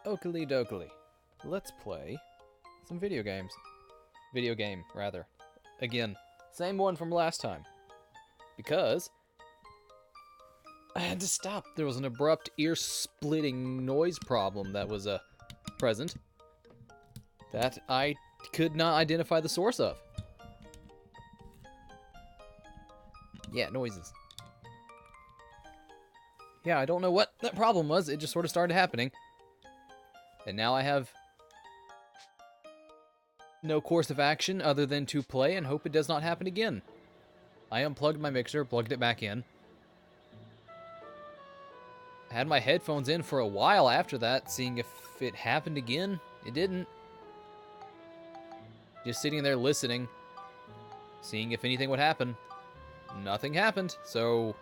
Oakley dokley. Let's play some video games. Video game, rather. Again, same one from last time. Because I had to stop. There was an abrupt ear-splitting noise problem that was present that I could not identify the source of. Yeah, noises. Yeah, I don't know what that problem was. It just sort of started happening. And now I have no course of action other than to play and hope it does not happen again. I unplugged my mixer, plugged it back in. I had my headphones in for a while after that, seeing if it happened again. It didn't. Just sitting there listening, seeing if anything would happen. Nothing happened, so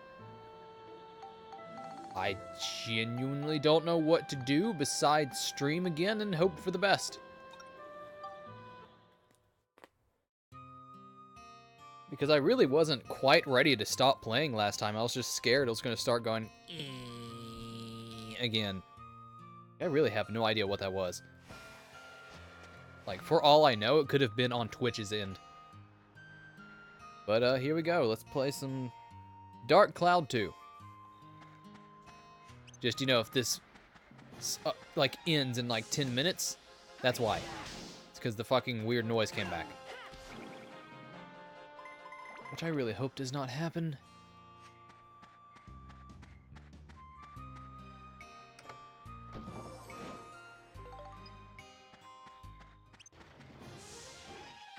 I genuinely don't know what to do besides stream again and hope for the best. Because I really wasn't quite ready to stop playing last time. I was just scared it was going to start going again. I really have no idea what that was. Like, for all I know, it could have been on Twitch's end. But here we go. Let's play some Dark Cloud 2. Just, you know, if this like ends in like 10 minutes, that's why. It's because the fucking weird noise came back. Which I really hope does not happen.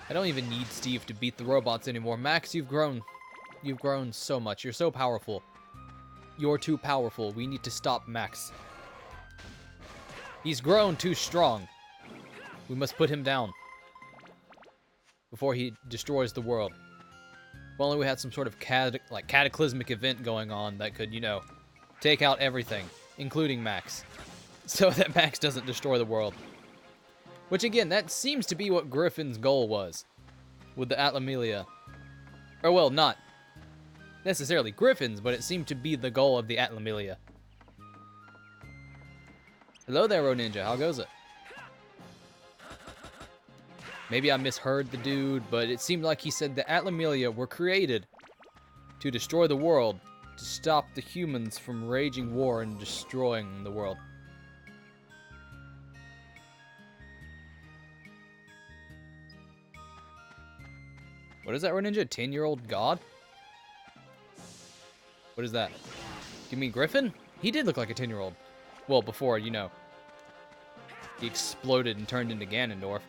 I don't even need Steve to beat the robots anymore. Max, you've grown. You've grown so much. You're so powerful. You're too powerful. We need to stop Max. He's grown too strong. We must put him down before he destroys the world. If only we had some sort of cataclysmic event going on that could, you know, take out everything, including Max, so that Max doesn't destroy the world. Which, again, that seems to be what Griffin's goal was with the Atlamillia. Or, well, not necessarily Griffin's, but it seemed to be the goal of the Atlamillia. Hello there, Roninja. How goes it? Maybe I misheard the dude, but it seemed like he said the Atlamillia were created to destroy the world, to stop the humans from raging war and destroying the world. What is that, Roninja? 10-year-old god? What is that? Do you mean Griffin? He did look like a 10-year-old. Well, before, you know, he exploded and turned into Ganondorf.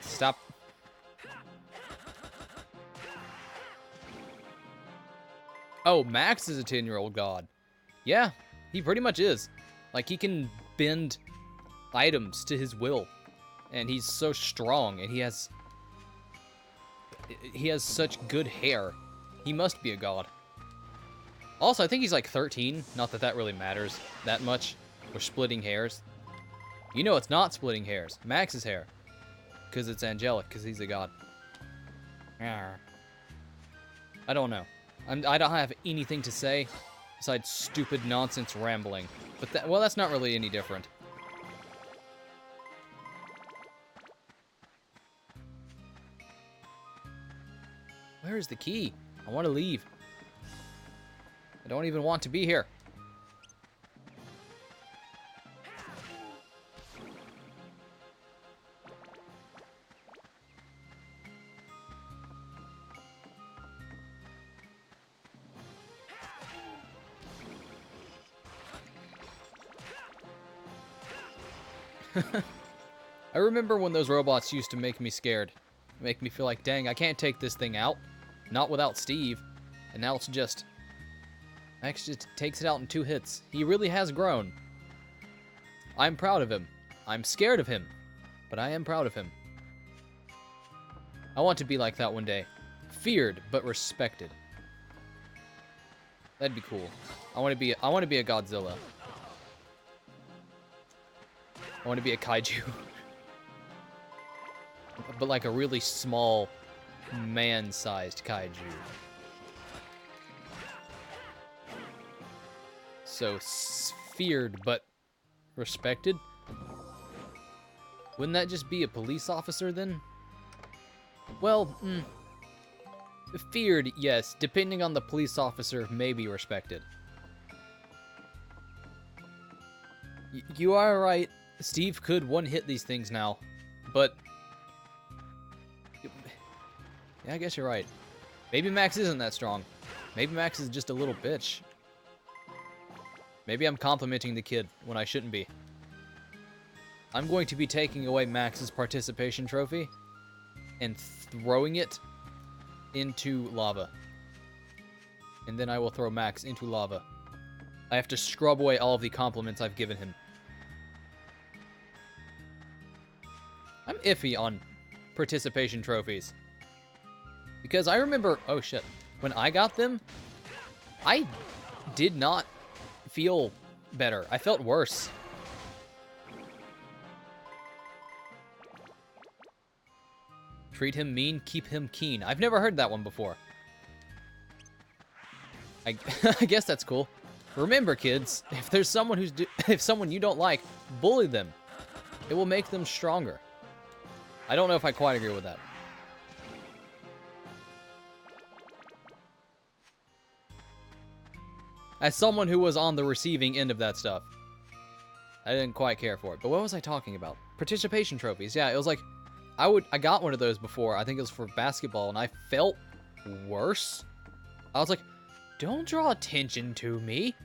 Stop. Oh, Max is a 10-year-old god. Yeah, he pretty much is. Like, he can bend items to his will. And he's so strong, and he has such good hair. He must be a god. Also, I think he's like 13. Not that that really matters that much. We're splitting hairs. You know it's not splitting hairs. Max's hair. Because it's angelic, because he's a god. I don't know. I don't have anything to say besides stupid nonsense rambling. But well, that's not really any different. Where is the key? I want to leave. I don't even want to be here. I remember when those robots used to make me scared. Make me feel like, dang, I can't take this thing out. Not without Steve. And now it's just... Max just takes it out in 2 hits. He really has grown. I'm proud of him. I'm scared of him. But I am proud of him. I want to be like that one day. Feared, but respected. That'd be cool. I want to be a Godzilla. I want to be a kaiju. But like a really small, man-sized kaiju. So feared but respected. Wouldn't that just be a police officer then? Well, feared, yes. Depending on the police officer, may be respected. You are right. Steve could one-hit these things now, but yeah, I guess you're right. Maybe Max isn't that strong. Maybe Max is just a little bitch. Maybe I'm complimenting the kid when I shouldn't be. I'm going to be taking away Max's participation trophy and throwing it into lava. And then I will throw Max into lava. I have to scrub away all of the compliments I've given him. I'm iffy on participation trophies. Because I remember, oh shit, when I got them, I did not feel better. I felt worse. Treat him mean, keep him keen. I've never heard that one before. I guess that's cool. Remember, kids, if there's someone if someone you don't like, bully them. It will make them stronger. I don't know if I quite agree with that. As someone who was on the receiving end of that stuff, I didn't quite care for it. But what was I talking about? Participation trophies. Yeah, it was like, I got one of those before. I think it was for basketball, and I felt worse. I was like, don't draw attention to me.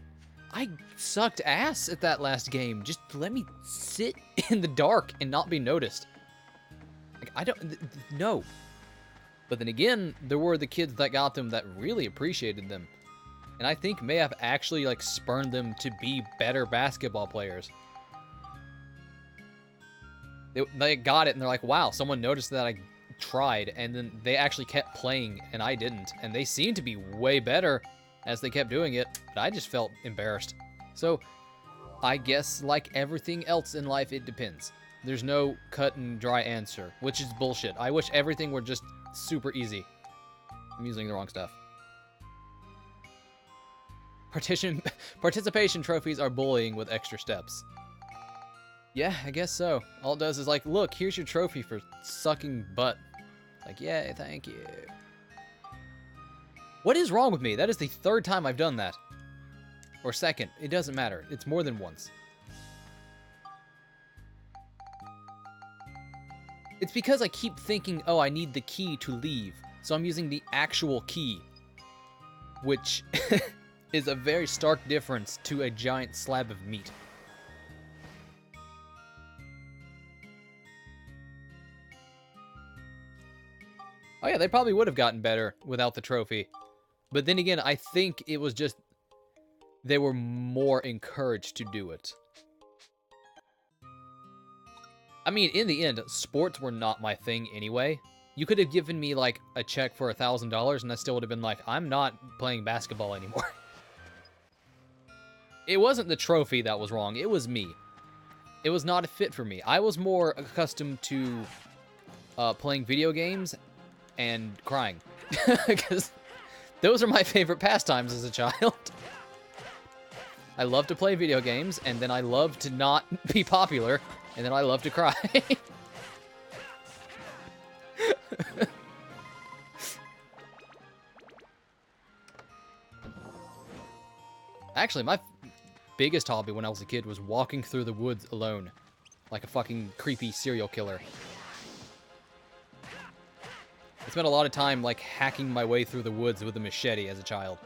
I sucked ass at that last game. Just let me sit in the dark and not be noticed. Like, I don't, no. But then again, there were the kids that got them that really appreciated them. And I think may have actually, like, spurned them to be better basketball players. They got it, and they're like, wow, someone noticed that I tried, and then they actually kept playing, and I didn't. And they seemed to be way better as they kept doing it, but I just felt embarrassed. So, I guess, like everything else in life, it depends. There's no cut and dry answer, which is bullshit. I wish everything were just super easy. I'm using the wrong stuff. Participation trophies are bullying with extra steps. Yeah, I guess so. All it does is like, look, here's your trophy for sucking butt. Like, yay, thank you. What is wrong with me? That is the third time I've done that. Or second. It doesn't matter. It's more than once. It's because I keep thinking, oh, I need the key to leave. So I'm using the actual key. Which is a very stark difference to a giant slab of meat. Oh yeah, they probably would have gotten better without the trophy. But then again, I think it was just they were more encouraged to do it. I mean, in the end, sports were not my thing anyway. You could have given me, like, a check for $1,000, and I still would have been like, I'm not playing basketball anymore. It wasn't the trophy that was wrong, it was me. It was not a fit for me. I was more accustomed to playing video games and crying. Because those are my favorite pastimes as a child. I love to play video games, and then I love to not be popular, and then I love to cry. Actually, my biggest hobby when I was a kid was walking through the woods alone. Like a fucking creepy serial killer. I spent a lot of time, like, hacking my way through the woods with a machete as a child.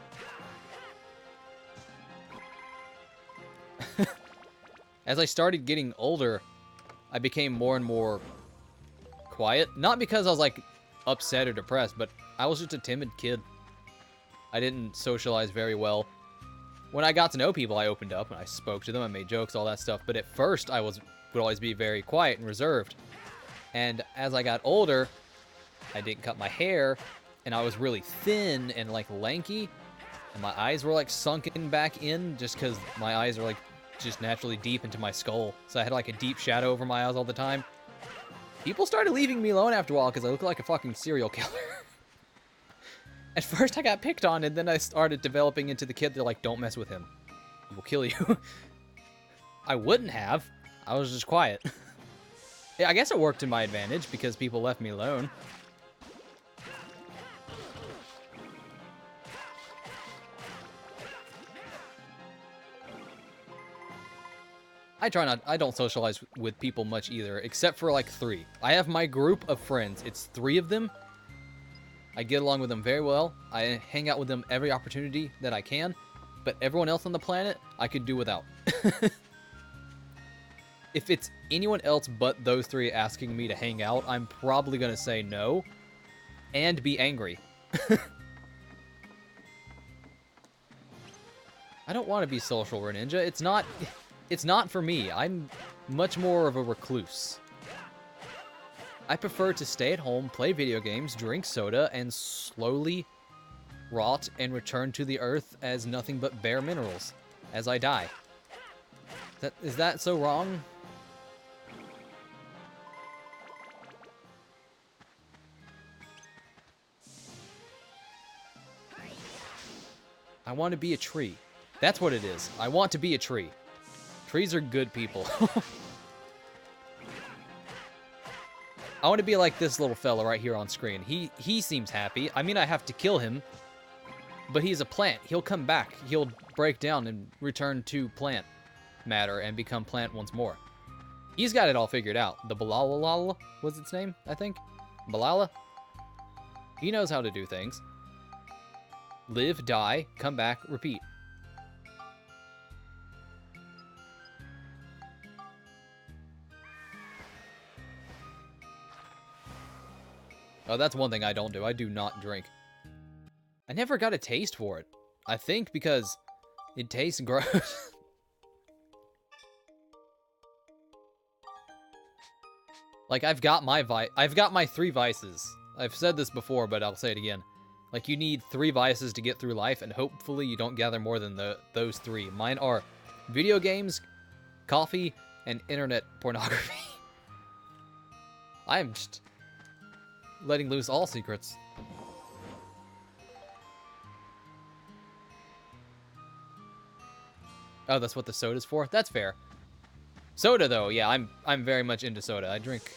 As I started getting older, I became more and more quiet. Not because I was, like, upset or depressed, but I was just a timid kid. I didn't socialize very well. When I got to know people, I opened up and I spoke to them, I made jokes, all that stuff. But at first, I would always be very quiet and reserved. And as I got older, I didn't cut my hair, and I was really thin and, like, lanky. And my eyes were like sunken back in just because my eyes are like just naturally deep into my skull. So I had like a deep shadow over my eyes all the time. People started leaving me alone after a while because I looked like a fucking serial killer. At first I got picked on, and then I started developing into the kid. They're like, don't mess with him. He will kill you. I wouldn't have. I was just quiet. Yeah, I guess it worked to my advantage because people left me alone. I don't socialize with people much either, except for like 3. I have my group of friends. It's 3 of them. I get along with them very well. I hang out with them every opportunity that I can, but everyone else on the planet, I could do without. If it's anyone else but those 3 asking me to hang out, I'm probably going to say no and be angry. I don't want to be social, Greninja. It's not for me. I'm much more of a recluse. I prefer to stay at home, play video games, drink soda, and slowly rot and return to the earth as nothing but bare minerals as I die. Is that so wrong? I want to be a tree. That's what it is. I want to be a tree. Trees are good people. I want to be like this little fella right here on screen. He seems happy. I mean, I have to kill him, but he's a plant. He'll come back. He'll break down and return to plant matter and become plant once more. He's got it all figured out. The Balala was its name, I think? Balala? He knows how to do things. Live, die, come back, repeat. Oh, that's one thing I don't do. I do not drink. I never got a taste for it. I think because it tastes gross. Like, I've got my 3 vices. I've said this before, but I'll say it again. Like, you need 3 vices to get through life, and hopefully you don't gather more than those 3. Mine are video games, coffee, and internet pornography. I am just letting loose all secrets. Oh, that's what the soda's for? That's fair. Soda, though, yeah, I'm very much into soda. I drink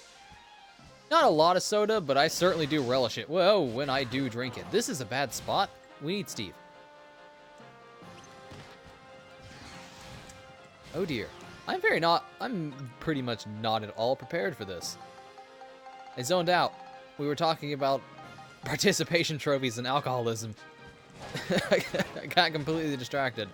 not a lot of soda, but I certainly do relish it. Whoa, when I do drink it. This is a bad spot. We need Steve. Oh dear. I'm pretty much not at all prepared for this. I zoned out. We were talking about participation trophies and alcoholism. I got completely distracted.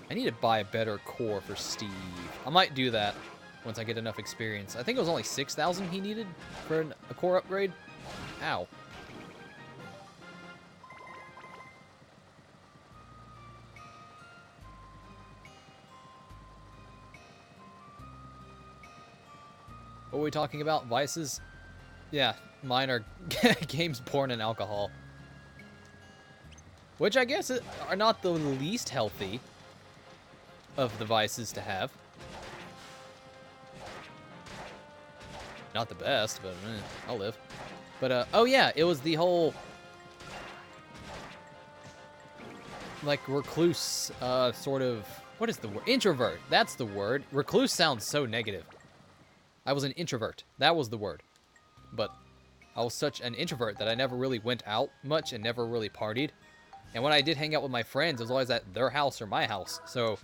I need to buy a better core for Steve. I might do that once I get enough experience. I think it was only 6,000 he needed for a core upgrade. Ow. What were we talking about? Vices? Yeah, mine are games, porn, and alcohol. Which I guess are not the least healthy of the vices to have. Not the best, but I'll live. But, oh yeah, it was the whole, like, recluse, sort of, what is the word? Introvert, that's the word. Recluse sounds so negative. I was an introvert. That was the word. But I was such an introvert that I never really went out much and never really partied. And when I did hang out with my friends, it was always at their house or my house. So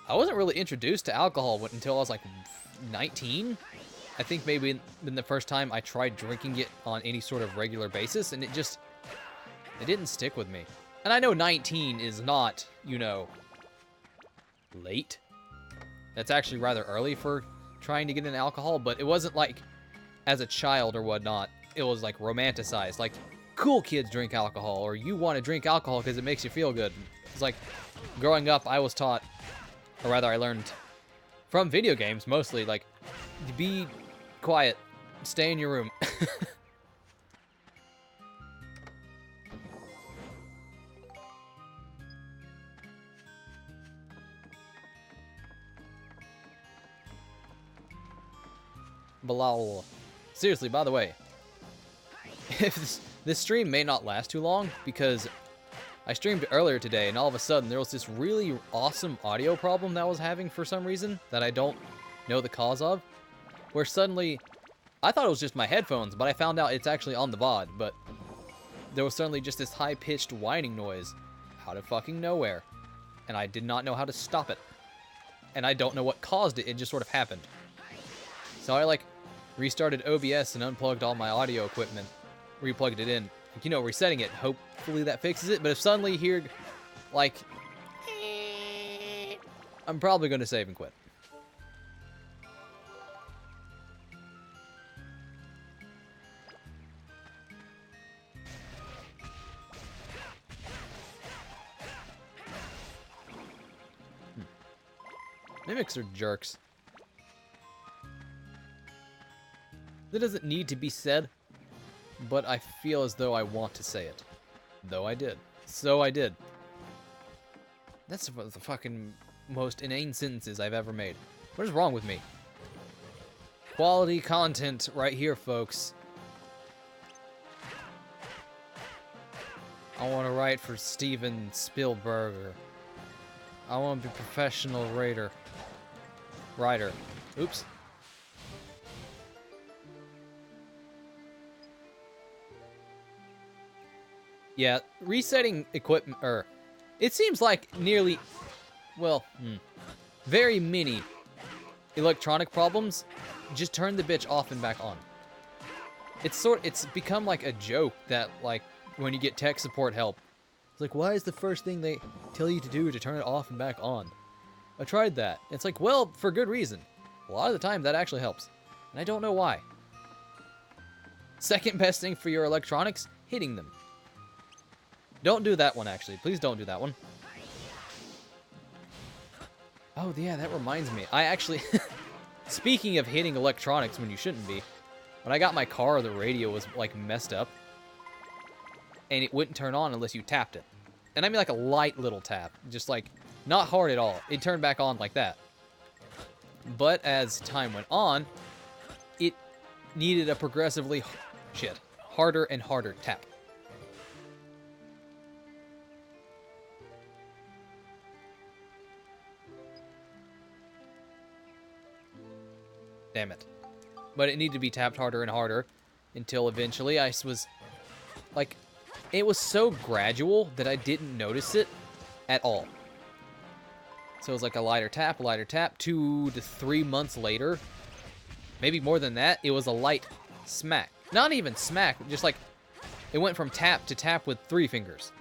I wasn't really introduced to alcohol until I was like 19. I think maybe in the first time I tried drinking it on any sort of regular basis, and it didn't stick with me. And I know 19 is not, you know, late. That's actually rather early for trying to get into alcohol, but it wasn't like as a child or whatnot. It was like romanticized, like cool kids drink alcohol, or you want to drink alcohol because it makes you feel good. It's like growing up, I was taught, or rather I learned from video games mostly, like, be quiet, Stay in your room. Balal. Seriously, by the way, if this stream may not last too long, because I streamed earlier today, and all of a sudden there was this really awesome audio problem that I was having for some reason that I don't know the cause of, where suddenly, I thought it was just my headphones, but I found out it's actually on the VOD, but there was suddenly just this high-pitched whining noise out of fucking nowhere, and I did not know how to stop it, and I don't know what caused it, it just sort of happened. So I, like, restarted OBS and unplugged all my audio equipment, replugged it in, you know, resetting it, hopefully that fixes it, but if suddenly here, like, I'm probably going to save and quit. Mimics are jerks. That doesn't need to be said, but I feel as though I want to say it. Though I did. So I did. That's one of the fucking most inane sentences I've ever made. What is wrong with me? Quality content right here, folks. I want to write for Steven Spielberg. I want to be a professional writer. Oops. Yeah, resetting equipment, it seems like nearly, well, very many electronic problems just turn the bitch off and back on. It's become like a joke that, like, when you get tech support help, it's like, why is the first thing they tell you to do to turn it off and back on? I tried that. It's like, well, for good reason. A lot of the time, that actually helps. And I don't know why. Second best thing for your electronics, hitting them. Don't do that one, actually. Please don't do that one. Oh, yeah, that reminds me. I actually... Speaking of hitting electronics when you shouldn't be, when I got my car, the radio was, like, messed up. And it wouldn't turn on unless you tapped it. And I mean, like, a light little tap. Just, like, not hard at all. It turned back on like that. But as time went on, it needed a progressively... harder and harder tap. Damn it. But it needed to be tapped harder and harder until eventually I was, like, it was so gradual that I didn't notice it at all. So it was like a lighter tap, 2 to 3 months later, maybe more than that, it was a light smack. Not even smack, just like, it went from tap to tap with 3 fingers.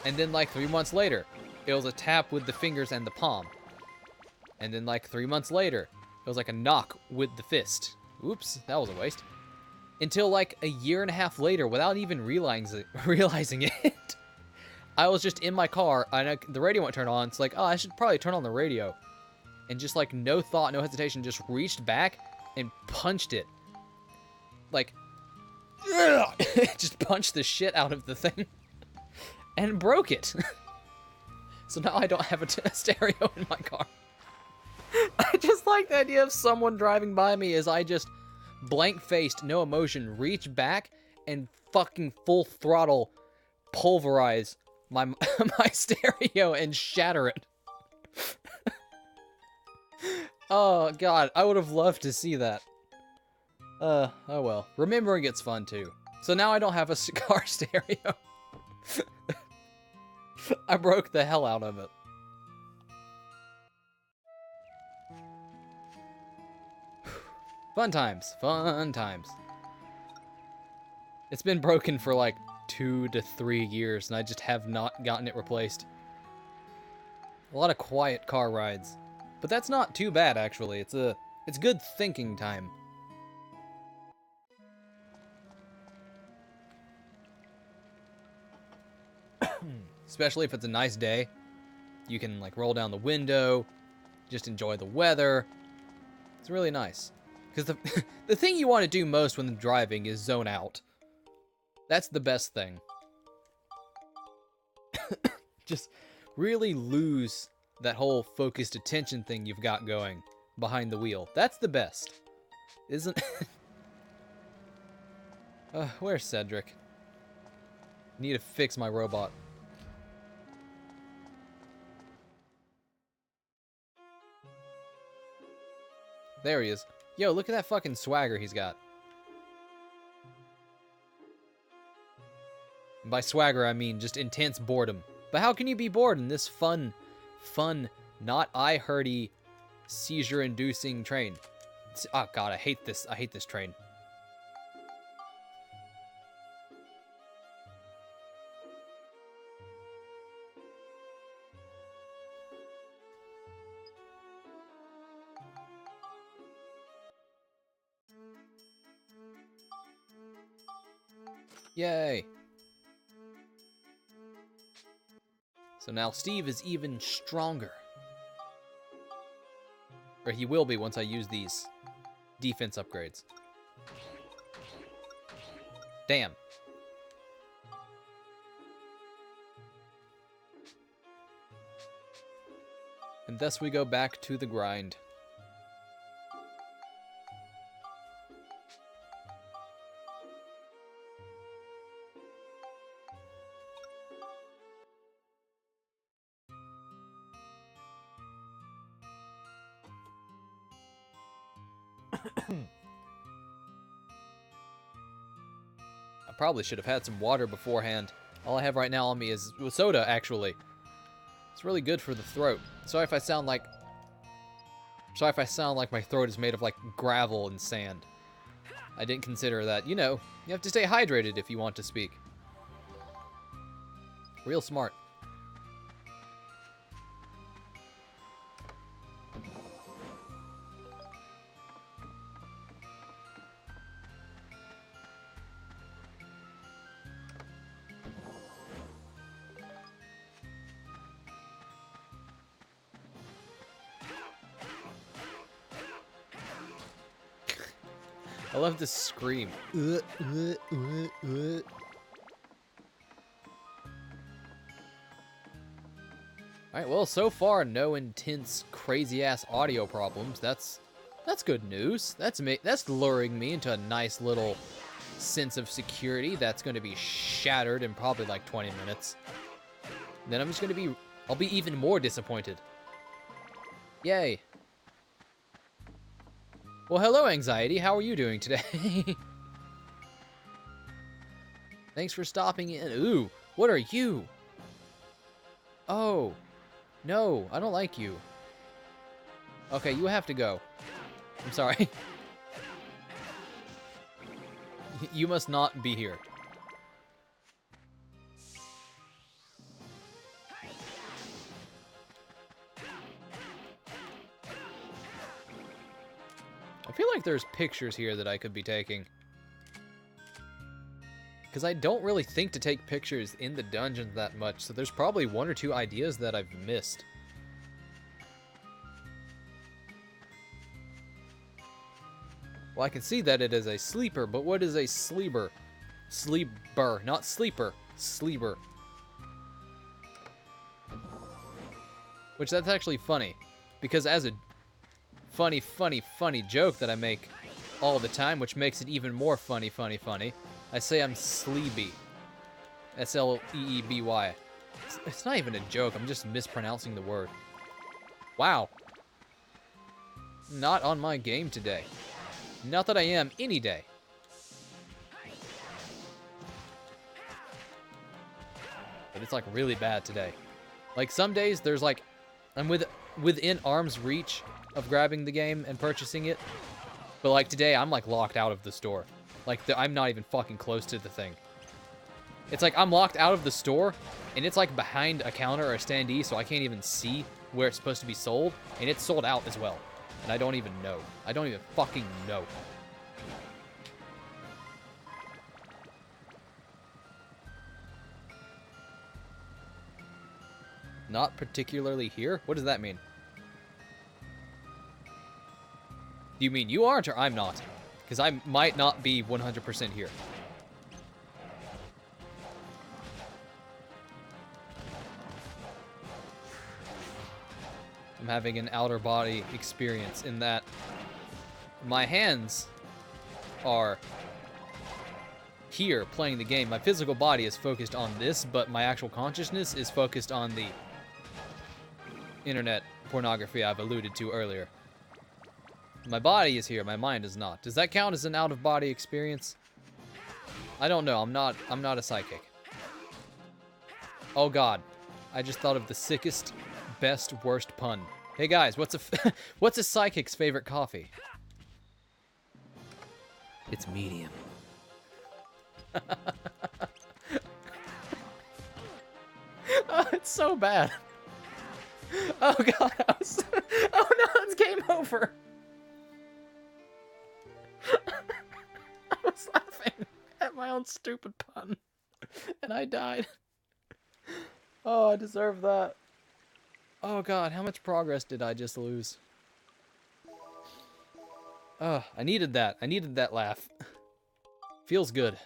And then like 3 months later, it was a tap with the fingers and the palm. And then like 3 months later, it was like a knock with the fist. Oops, that was a waste. Until like a year and a half later, without even realizing it, I was just in my car, and the radio won't turn on. It's like, oh, I should probably turn on the radio. And just like, no thought, no hesitation, just reached back and punched it. Like, just punched the shit out of the thing. And broke it. So now I don't have a stereo in my car. I just like the idea of someone driving by me as I just blank-faced, no emotion, reach back and fucking full throttle pulverize my my stereo and shatter it. Oh god, I would have loved to see that. Oh well. Remembering it's fun too. So now I don't have a car stereo. I broke the hell out of it. Fun times, fun times. It's been broken for like 2 to 3 years, and I just have not gotten it replaced. A lot of quiet car rides, but that's not too bad actually. It's good thinking time. Especially if it's a nice day, you can like roll down the window, just enjoy the weather. It's really nice. Because the thing you want to do most when driving is zone out. That's the best thing. Just really lose that whole focused attention thing you've got going behind the wheel. That's the best. Isn't... where's Cedric? Need to fix my robot. There he is. Yo, look at that fucking swagger he's got. And by swagger, I mean just intense boredom. But how can you be bored in this fun, not eye-hurty, seizure-inducing train? Oh god, I hate this. I hate this train. Yay! So now Steve is even stronger. Or he will be once I use these defense upgrades. Damn. And thus we go back to the grind. I probably should have had some water beforehand. All I have right now on me is soda, actually. It's really good for the throat. Sorry if I sound like my throat is made of, like, gravel and sand. I didn't consider that. You know, you have to stay hydrated if you want to speak. Real smart. I love this scream. Alright, well, so far, no intense, crazy-ass audio problems. That's good news. That's luring me into a nice little sense of security that's going to be shattered in probably like 20 minutes. Then I'm just going to be... I'll be even more disappointed. Yay. Well, hello, Anxiety. How are you doing today? Thanks for stopping in. Ooh, what are you? Oh, no, I don't like you. Okay, you have to go. I'm sorry. You must not be here. I feel like there's pictures here that I could be taking. Because I don't really think to take pictures in the dungeons that much, so there's probably one or two ideas that I've missed. Well, I can see that it is a sleeper, but what is a sleeper? Sleeper, not sleeper. Sleeper. Which that's actually funny. Because as a funny joke that I make all the time, which makes it even more funny, I say I'm sleeby. S-L-E-E-B-Y. It's not even a joke, I'm just mispronouncing the word. Wow. Not on my game today. Not that I am any day. But it's like really bad today. Like some days there's like, I'm within arm's reach of grabbing the game and purchasing it. But like today I'm like locked out of the store. Like I'm not even fucking close to the thing. It's like I'm locked out of the store and it's like behind a counter or a standee, so I can't even see where it's supposed to be sold, and it's sold out as well. And I don't even know. I don't even fucking know. Not particularly here? What does that mean? You mean you aren't or I'm not? Because I might not be 100% here. I'm having an outer body experience in that my hands are here playing the game. My physical body is focused on this, but my actual consciousness is focused on the internet pornography I've alluded to earlier. My body is here, my mind is not. Does that count as an out-of-body experience? I don't know. I'm not a psychic. Oh god. I just thought of the sickest, best, worst pun. Hey guys, what's a psychic's favorite coffee? It's medium. Oh, it's so bad. Oh god, oh no, it's game over. I was laughing at my own stupid pun, and I died. Oh, I deserve that. Oh god, how much progress did I just lose? Oh, I needed that. I needed that laugh. Feels good.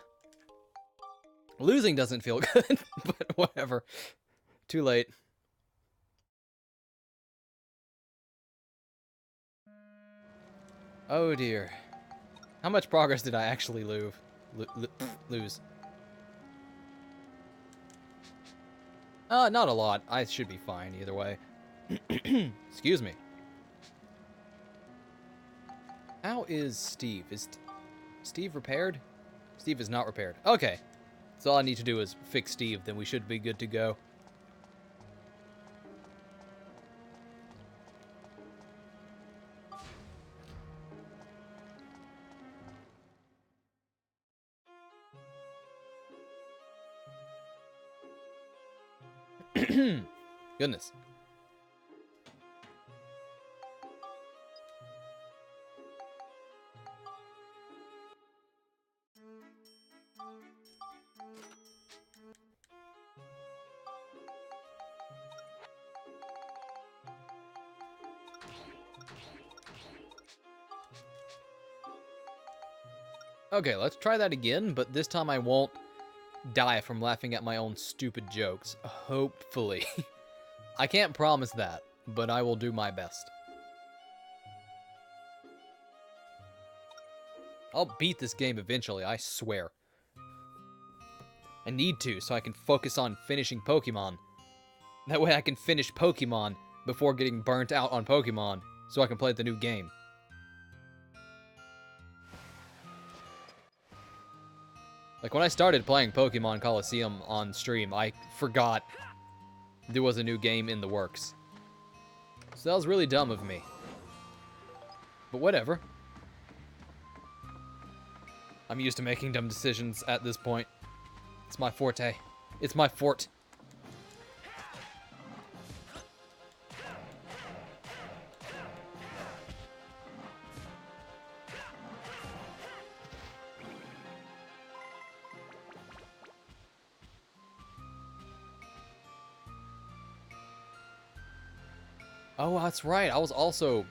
Losing doesn't feel good, but whatever. Too late. Oh dear. How much progress did I actually lose? Not a lot. I should be fine either way. Excuse me. How is Steve? Is Steve repaired? Steve is not repaired. Okay. So all I need to do is fix Steve, then we should be good to go. Goodness. Okay, let's try that again, but this time I won't die from laughing at my own stupid jokes. Hopefully. I can't promise that, but I will do my best. I'll beat this game eventually, I swear. I need to, so I can focus on finishing Pokemon. That way I can finish Pokemon before getting burnt out on Pokemon, so I can play the new game. Like, when I started playing Pokemon Coliseum on stream, I forgot there was a new game in the works. So that was really dumb of me. But whatever. I'm used to making dumb decisions at this point. It's my forte. It's my fort. Oh, that's right. I was also,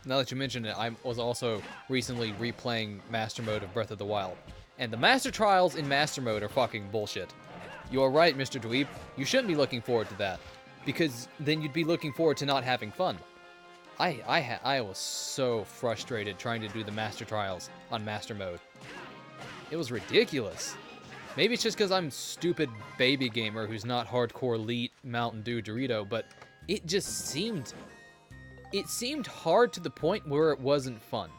now that you mentioned it, I was also recently replaying Master Mode of Breath of the Wild. And the Master Trials in Master Mode are fucking bullshit. You are right, Mr. Dweeb. You shouldn't be looking forward to that. Because then you'd be looking forward to not having fun. I was so frustrated trying to do the Master Trials on Master Mode. It was ridiculous. Maybe it's just because I'm stupid baby gamer who's not hardcore elite Mountain Dew Dorito, but it just seemed... It seemed hard to the point where it wasn't fun.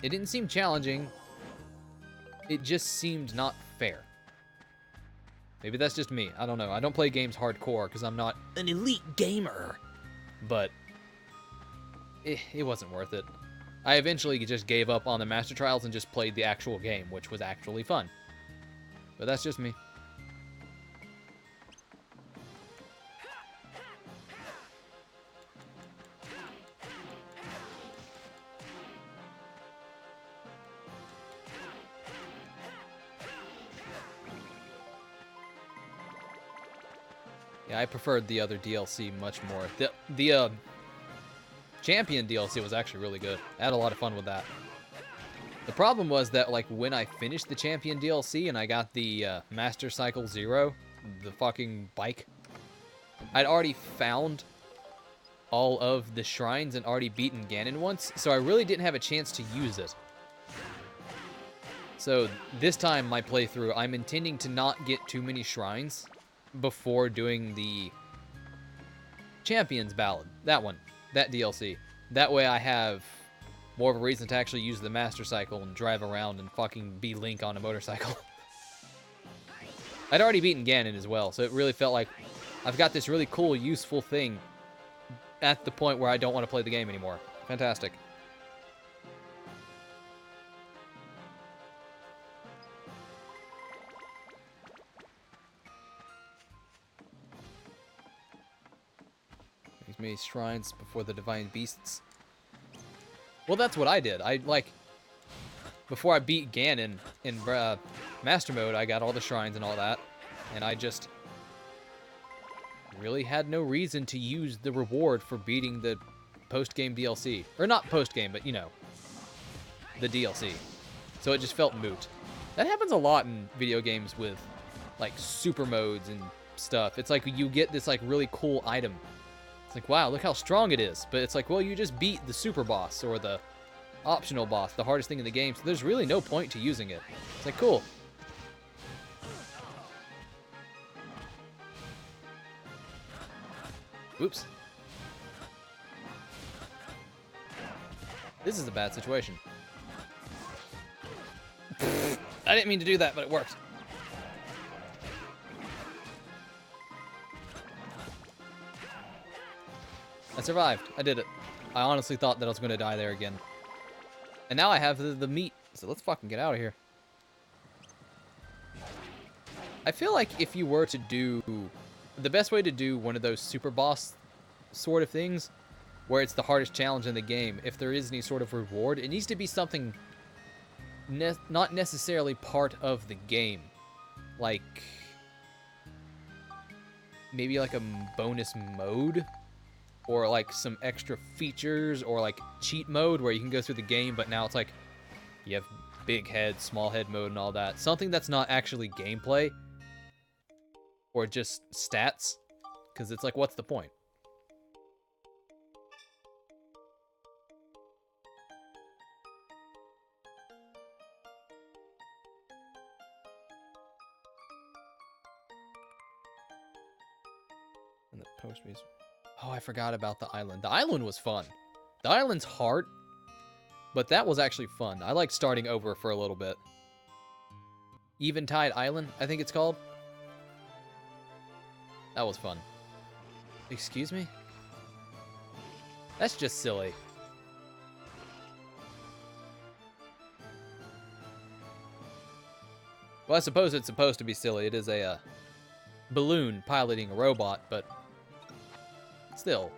It didn't seem challenging. It just seemed not fair. Maybe that's just me. I don't know. I don't play games hardcore because I'm not an elite gamer. But it wasn't worth it. I eventually just gave up on the Master Trials and just played the actual game, which was actually fun. But that's just me. Yeah, I preferred the other DLC much more. The Champion DLC was actually really good. I had a lot of fun with that. The problem was that, like, when I finished the Champion DLC and I got the Master Cycle Zero, the fucking bike, I'd already found all of the shrines and already beaten Ganon once, so I really didn't have a chance to use it. So this time, my playthrough, I'm intending to not get too many shrines before doing the Champions Ballad. That one. That DLC. That way I have more of a reason to actually use the Master Cycle and drive around and fucking be Link on a motorcycle. I'd already beaten Ganon as well, so it really felt like I've got this really cool, useful thing at the point where I don't want to play the game anymore. Fantastic. As many shrines before the divine beasts. Well, that's what I did. Before I beat Ganon in Master Mode, I got all the shrines and all that, and I just really had no reason to use the reward for beating the post-game DLC. Or not post-game, but, you know, the DLC. So it just felt moot. That happens a lot in video games with, like, super modes and stuff. It's like you get this, like, really cool item. It's like, wow, look how strong it is. But it's like, well, you just beat the super boss or the optional boss, the hardest thing in the game, so there's really no point to using it. It's like, cool. Oops. This is a bad situation. I didn't mean to do that, but it worked. I survived. I did it. I honestly thought that I was going to die there again. And now I have the meat, so let's fucking get out of here. I feel like if you were to do... The best way to do one of those super boss sort of things, where it's the hardest challenge in the game, if there is any sort of reward, it needs to be something not necessarily part of the game. Like... maybe like a bonus mode? Or like some extra features, or like cheat mode where you can go through the game, but now it's like you have big head, small head mode and all that. Something that's not actually gameplay or just stats, because it's like, what's the point? And the post means... Oh, I forgot about the island. The island was fun. The island's hard, but that was actually fun. I like starting over for a little bit. Eventide Island, I think it's called. That was fun. Excuse me? That's just silly. Well, I suppose it's supposed to be silly. It is a balloon piloting a robot, but... Still,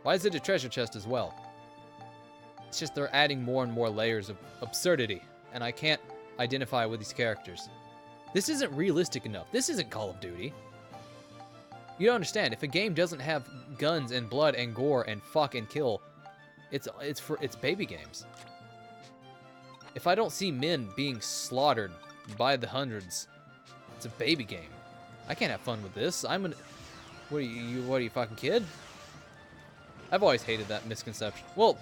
why is it a treasure chest as well? It's just they're adding more and more layers of absurdity, and I can't identify with these characters. This isn't realistic enough. This isn't Call of Duty. You don't understand. If a game doesn't have guns and blood and gore and fuck and kill, it's baby games. If I don't see men being slaughtered by the hundreds, it's a baby game. I can't have fun with this. What are you fucking kid? I've always hated that misconception. Well,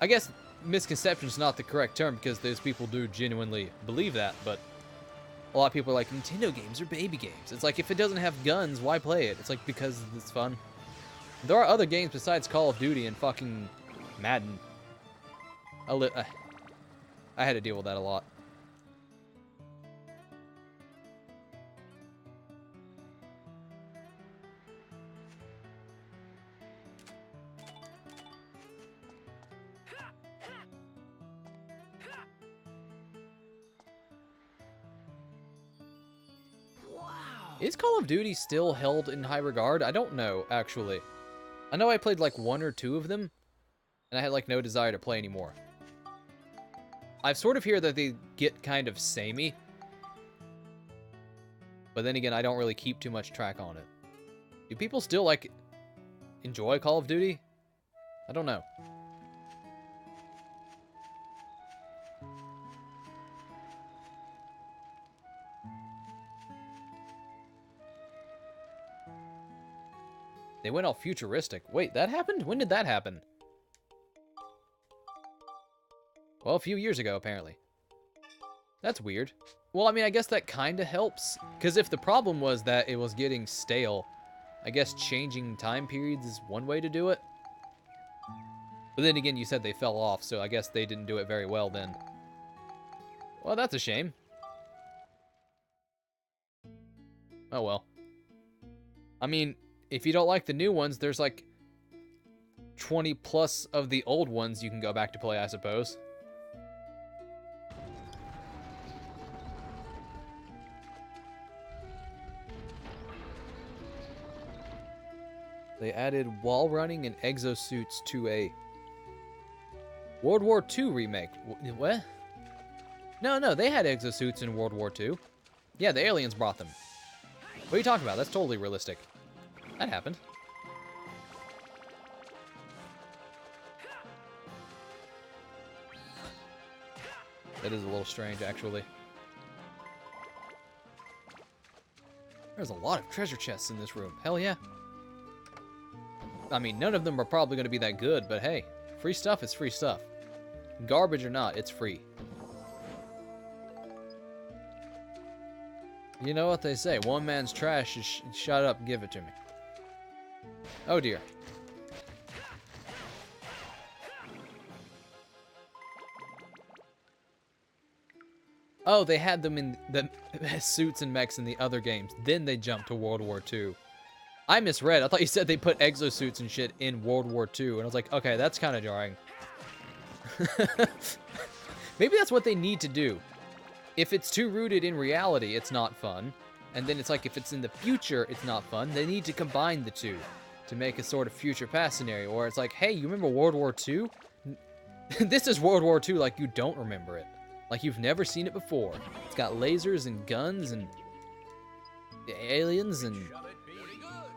I guess misconception is not the correct term because those people do genuinely believe that, but a lot of people are like, Nintendo games are baby games. It's like, if it doesn't have guns, why play it? It's like, because it's fun. There are other games besides Call of Duty and fucking Madden. I had to deal with that a lot. Is Call of Duty still held in high regard? I don't know, actually. I know I played like 1 or 2 of them, and I had like no desire to play anymore. I've sort of heard that they get kind of samey, but then again, I don't really keep too much track on it. Do people still like enjoy Call of Duty? I don't know. They went all futuristic. Wait, that happened? When did that happen? Well, a few years ago, apparently. That's weird. Well, I mean, I guess that kind of helps. Because if the problem was that it was getting stale, I guess changing time periods is one way to do it. But then again, you said they fell off, so I guess they didn't do it very well then. Well, that's a shame. Oh well. I mean, if you don't like the new ones, there's like 20 plus of the old ones you can go back to play, I suppose. They added wall running and exosuits to a World War II remake. What? No, they had exosuits in World War II. Yeah, the aliens brought them. What are you talking about? That's totally realistic. That happened. That is a little strange, actually. There's a lot of treasure chests in this room. Hell yeah. I mean, none of them are probably going to be that good, but hey, free stuff is free stuff. Garbage or not, it's free. You know what they say, one man's trash is shut up and give it to me. Oh dear. Oh, they had them in the suits and mechs in the other games. Then they jumped to World War II. I misread. I thought you said they put exosuits and shit in World War II. And I was like, okay, that's kind of jarring. Maybe that's what they need to do. If it's too rooted in reality, it's not fun. And then it's like, if it's in the future, it's not fun. They need to combine the two to make a sort of future past scenario where it's like, hey, you remember World War II? This is World War II like you don't remember it. Like you've never seen it before. It's got lasers and guns and aliens and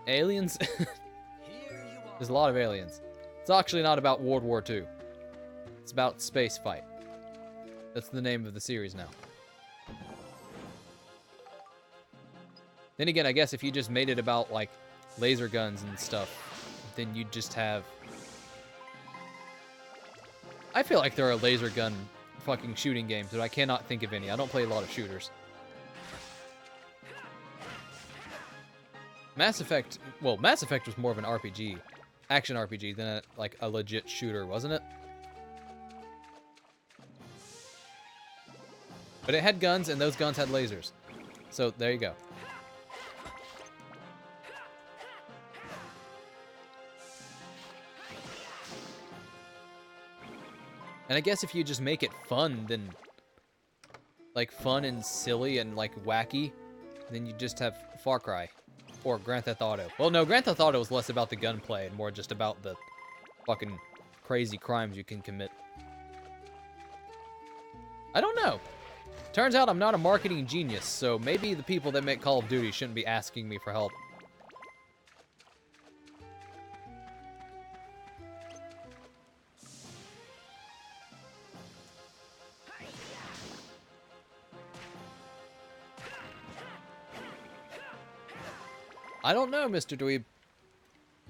aliens. There's a lot of aliens. It's actually not about World War II. It's about space fight. That's the name of the series now. Then again, I guess if you just made it about like laser guns and stuff, then you'd just have... I feel like there are laser gun fucking shooting games, but I cannot think of any. I don't play a lot of shooters. Mass Effect... Well, Mass Effect was more of an RPG. Action RPG than like a legit shooter, wasn't it? But it had guns, and those guns had lasers. So, there you go. And I guess if you just make it fun, then... like, fun and silly and, like, wacky, then you just have Far Cry. Or Grand Theft Auto. Well, no, Grand Theft Auto is less about the gunplay and more just about the fucking crazy crimes you can commit. I don't know. Turns out I'm not a marketing genius, so maybe the people that make Call of Duty shouldn't be asking me for help. I don't know, Mr. Dweeb.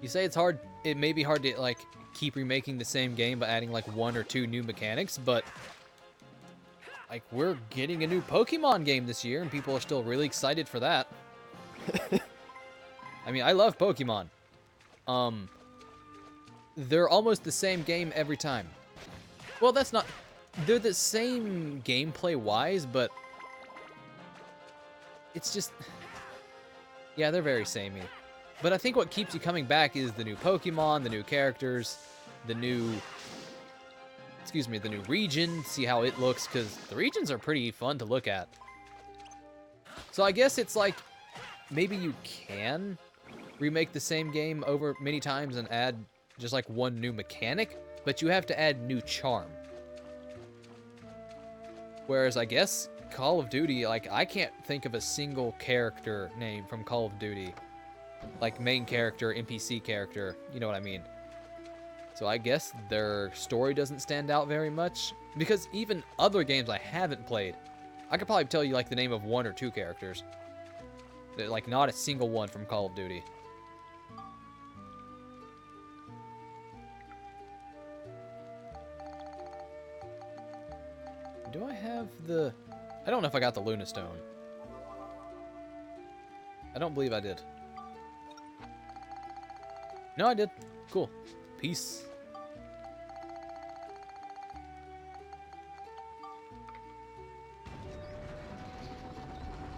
You say it's hard, it may be hard to, like, keep remaking the same game by adding, like, 1 or 2 new mechanics, but, like, we're getting a new Pokemon game this year, and people are still really excited for that. I mean, I love Pokemon. They're almost the same game every time. Well, that's not... They're the same gameplay-wise, but... it's just... yeah, they're very samey. But I think what keeps you coming back is the new Pokemon, the new characters, the new... excuse me, the new region, see how it looks, because the regions are pretty fun to look at. So I guess it's like, maybe you can remake the same game over many times and add just like one new mechanic, but you have to add new charm. Whereas I guess Call of Duty, like, I can't think of a single character name from Call of Duty. Like, main character, NPC character, you know what I mean. So I guess their story doesn't stand out very much. Because even other games I haven't played, I could probably tell you, like, the name of 1 or 2 characters. Like, not a single one from Call of Duty. do I have the... I don't know if I got the Luna Stone. I don't believe I did. No, I did. Cool. Peace.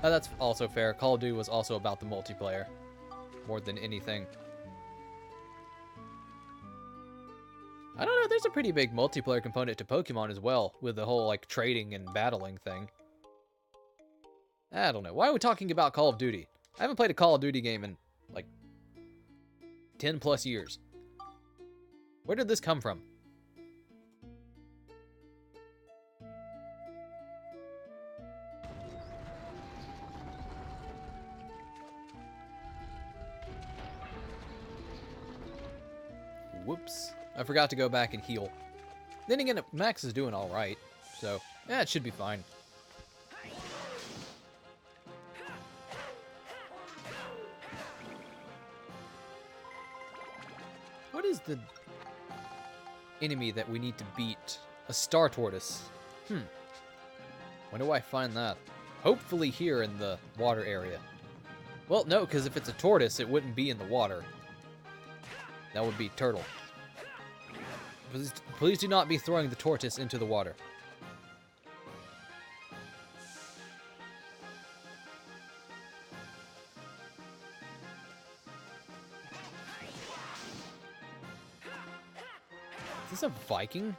That's also fair. Call of Duty was also about the multiplayer more than anything. I don't know, there's a pretty big multiplayer component to Pokemon as well, with the whole, like, trading and battling thing. I don't know. Why are we talking about Call of Duty? I haven't played a Call of Duty game in, like, 10 plus years. Where did this come from? Whoops. I forgot to go back and heal. Then again, Max is doing alright, so, yeah, it should be fine. What is the enemy that we need to beat? A Star Tortoise. When do I find that? Hopefully here in the water area. Well, no, because if it's a tortoise, it wouldn't be in the water. That would be turtle. Please do not be throwing the tortoise into the water. Is this a Viking?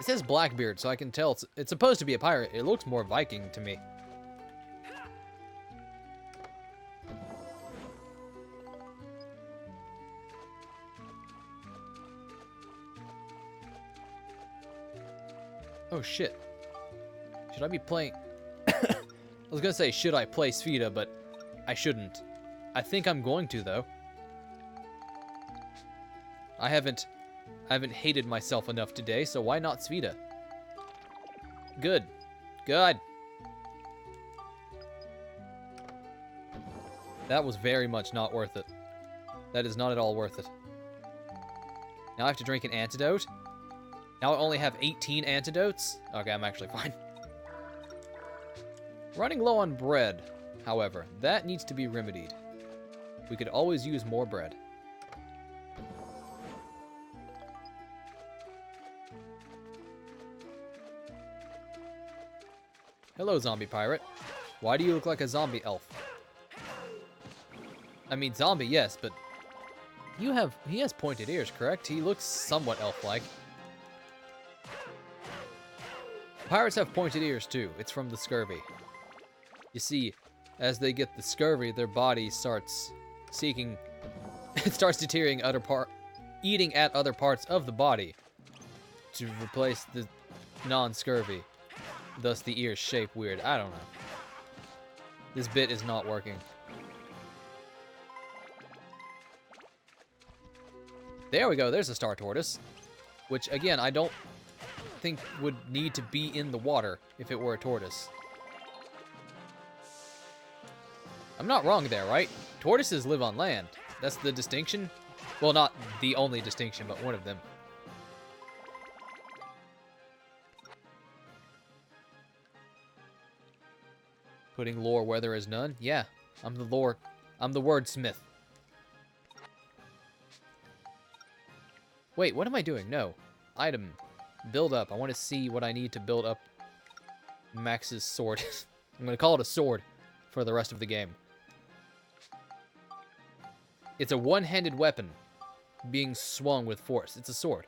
It says Blackbeard, so I can tell it's supposed to be a pirate. It looks more Viking to me. Oh shit. Should I be playing... I was gonna say, should I play Sphida, but I shouldn't. I think I'm going to, though. I haven't hated myself enough today, so why not Sphida? Good. Good. That was very much not worth it. That is not at all worth it. Now I have to drink an antidote? Now I only have 18 antidotes? Okay, I'm actually fine. Running low on bread, however. That needs to be remedied. We could always use more bread. Hello, zombie pirate. Why do you look like a zombie elf? I mean, zombie, yes, but... He has pointed ears, correct? He looks somewhat elf-like. Pirates have pointed ears, too. It's from the scurvy. You see, as they get the scurvy, their body starts seeking... it starts deteriorating eating at other parts of the body to replace the non-scurvy. Thus the ears shape weird. I don't know. This bit is not working. There we go. There's a Star Tortoise. Which, again, I don't think would need to be in the water if it were a tortoise. I'm not wrong there, right? Tortoises live on land. That's the distinction. Well, not the only distinction, but one of them. Putting lore where there is none? Yeah, I'm the wordsmith. Wait, what am I doing? No. Item. Build up. I want to see what I need to build up Max's sword. I'm going to call it a sword for the rest of the game. It's a one-handed weapon being swung with force. It's a sword.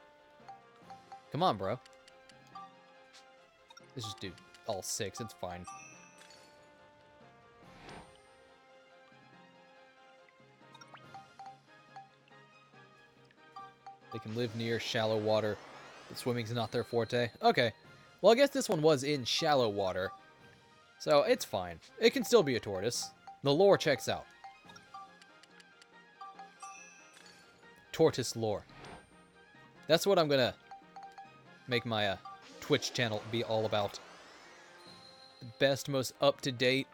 Come on, bro. Let's just do all 6. It's fine. They can live near shallow water, but swimming's not their forte. Okay. Well, I guess this one was in shallow water, so it's fine. It can still be a tortoise. The lore checks out. Tortoise lore. That's what I'm gonna make my Twitch channel be all about. The best, most up-to-date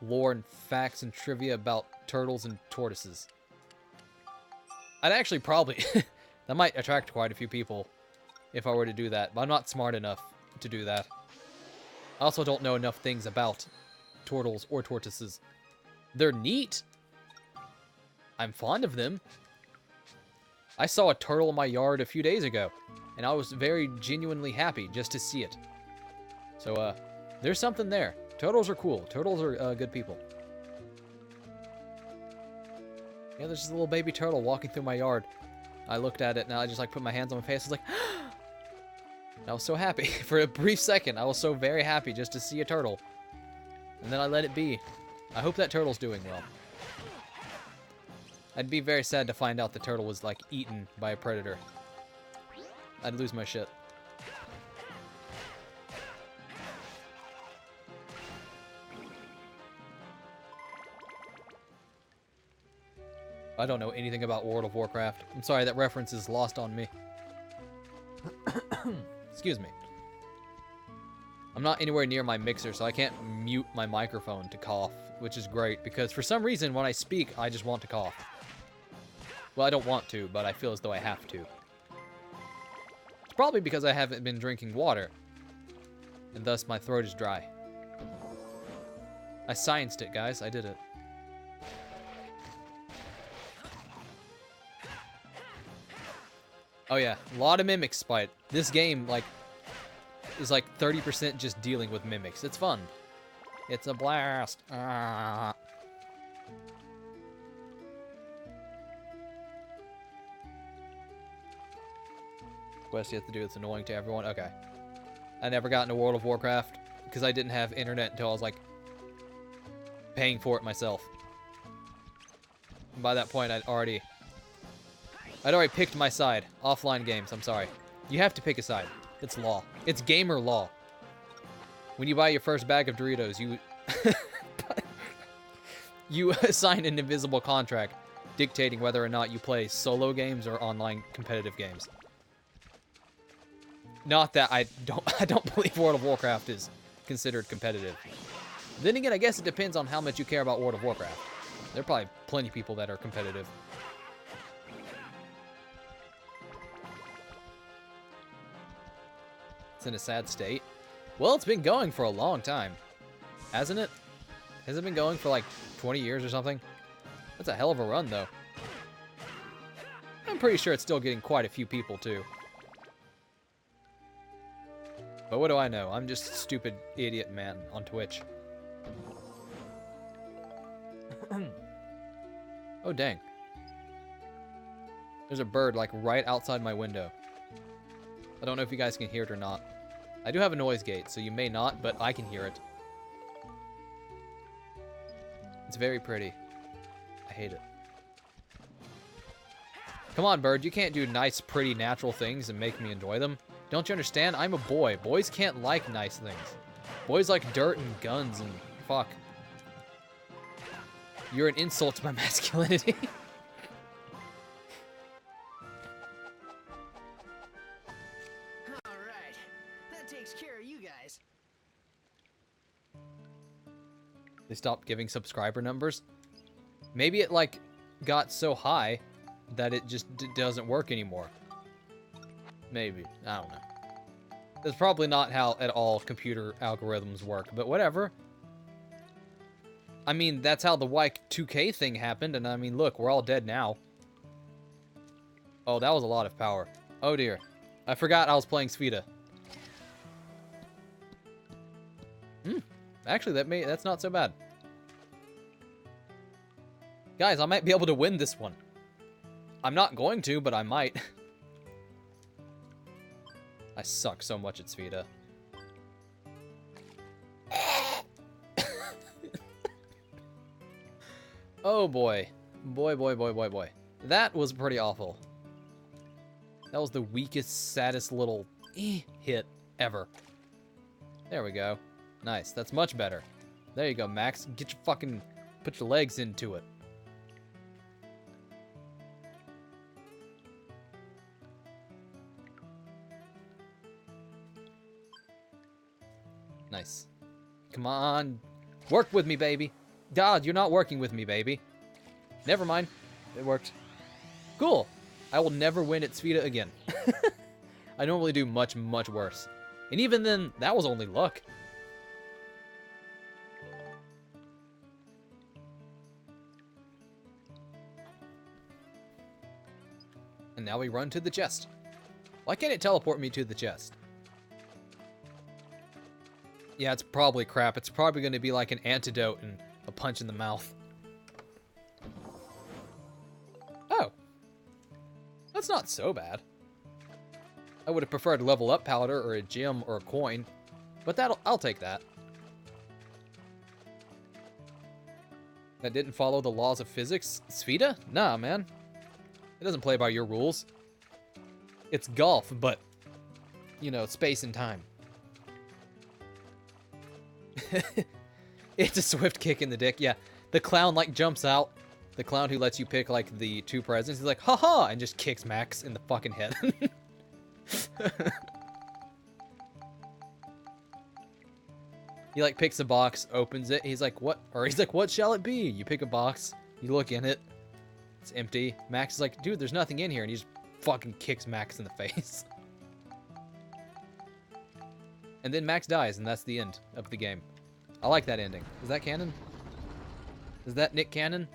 lore and facts and trivia about turtles and tortoises. I'd actually probably... That might attract quite a few people if I were to do that, but I'm not smart enough to do that. I also don't know enough things about turtles or tortoises. They're neat. I'm fond of them. I saw a turtle in my yard a few days ago, and I was very genuinely happy just to see it. So, there's something there. Turtles are cool. Turtles are good people. Yeah, there's just a little baby turtle walking through my yard. I looked at it, and I just, like, put my hands on my face. I was like, I was so happy. For a brief second, I was so very happy just to see a turtle. And then I let it be. I hope that turtle's doing well. I'd be very sad to find out the turtle was, like, eaten by a predator. I'd lose my shit. I don't know anything about World of Warcraft. I'm sorry, that reference is lost on me. Excuse me. I'm not anywhere near my mixer, so I can't mute my microphone to cough, which is great, because for some reason, when I speak, I just want to cough. Well, I don't want to, but I feel as though I have to. It's probably because I haven't been drinking water, and thus my throat is dry. I scienced it, guys. I did it. Oh yeah, a lot of mimics fight. This game, like, is like 30% just dealing with mimics. It's fun. It's a blast. Ah. Quest you have to do that's annoying to everyone. Okay. I never got into World of Warcraft because I didn't have internet until I was like paying for it myself. And by that point, I'd already picked my side. Offline games, I'm sorry. You have to pick a side. It's law. It's gamer law. When you buy your first bag of Doritos, you sign an invisible contract dictating whether or not you play solo games or online competitive games. Not that I don't believe World of Warcraft is considered competitive. Then again, I guess it depends on how much you care about World of Warcraft. There are probably plenty of people that are competitive. It's in a sad state. Well, it's been going for a long time. Hasn't it? Has it been going for like 20 years or something? That's a hell of a run, though. I'm pretty sure it's still getting quite a few people, too. But what do I know? I'm just a stupid idiot man on Twitch. Oh, dang. There's a bird, like, right outside my window. I don't know if you guys can hear it or not. I do have a noise gate, so you may not, but I can hear it. It's very pretty. I hate it. Come on, bird. You can't do nice, pretty, natural things and make me enjoy them. Don't you understand? I'm a boy. Boys can't like nice things. Boys like dirt and guns and fuck. You're an insult to my masculinity. Alright. That takes care of you guys. They stopped giving subscriber numbers. Maybe it, like, got so high that it just doesn't work anymore. Maybe. I don't know. That's probably not how at all computer algorithms work, but whatever. I mean, that's how the Y2K thing happened, and I mean, look, we're all dead now. Oh, that was a lot of power. Oh dear. I forgot I was playing Sphida. Actually, that's not so bad. Guys, I might be able to win this one. I'm not going to, but I might. I suck so much at Sphida. Oh boy. Boy, boy, boy, boy, boy. That was pretty awful. That was the weakest, saddest little hit ever. There we go. Nice. That's much better. There you go, Max. Get your fucking... Put your legs into it. Nice. Come on. Work with me, baby. God, you're not working with me, baby. Never mind. It worked. Cool. I will never win at Sfida again. I normally do much, much worse. And even then, that was only luck. And now we run to the chest. Why can't it teleport me to the chest? Yeah, it's probably crap. It's probably going to be like an antidote and a punch in the mouth. Oh. That's not so bad. I would have preferred level up powder or a gem or a coin, but I'll take that. That didn't follow the laws of physics? Sfida? Nah, man. It doesn't play by your rules. It's golf, but, you know, space and time. It's a swift kick in the dick. Yeah, the clown, like, jumps out. The clown who lets you pick, like, the 2 presents. He's like, haha, and just kicks Max in the fucking head. He, like, picks a box, opens it. He's like, what? Or he's like, what shall it be? You pick a box. You look in it. It's empty. Max is like, dude, there's nothing in here. And he just fucking kicks Max in the face. And then Max dies, and that's the end of the game. I like that ending. Is that canon? Is that Nick Cannon?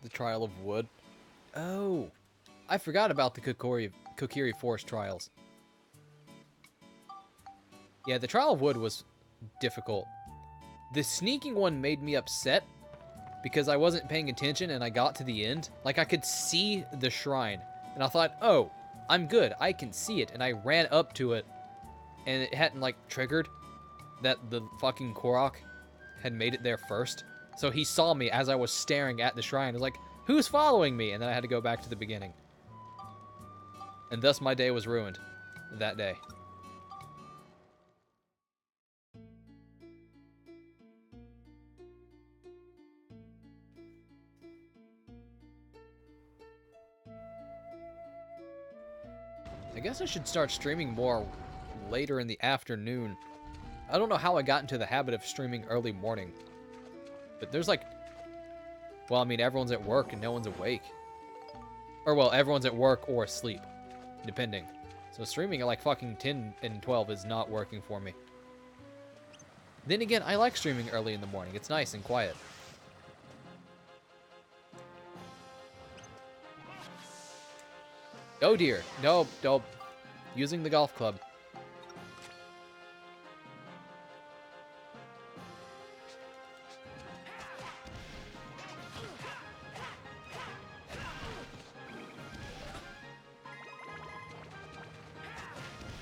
The Trial of Wood. Oh, I forgot about the Kokiri Forest Trials. Yeah, the Trial of Wood was difficult. The sneaking one made me upset because I wasn't paying attention and I got to the end. Like, I could see the shrine and I thought, oh, I'm good. I can see it. And I ran up to it and it hadn't, like, triggered that the fucking Korok had made it there first. So he saw me as I was staring at the shrine. I was like, who's following me? And then I had to go back to the beginning. And thus my day was ruined that day. I guess I should start streaming more later in the afternoon. I don't know how I got into the habit of streaming early morning. But there's like... Well, I mean, everyone's at work and no one's awake. Or, well, everyone's at work or asleep. Depending. So streaming at like fucking 10 and 12 is not working for me. Then again, I like streaming early in the morning. It's nice and quiet. Oh dear. Nope, nope. Using the golf club.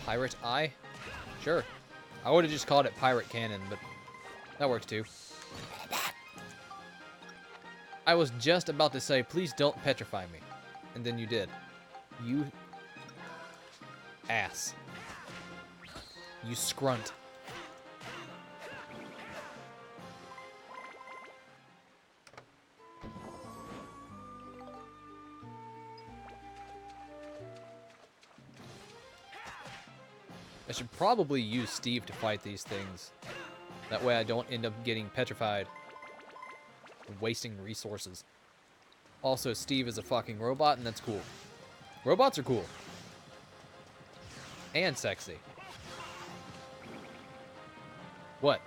Pirate Eye? Sure. I would have just called it Pirate Cannon, but that works too. I was just about to say, please don't petrify me. And then you did. You... ass. You scrunt. I should probably use Steve to fight these things. That way I don't end up getting petrified. Wasting resources. Also, Steve is a fucking robot, and that's cool. Robots are cool. And sexy. What?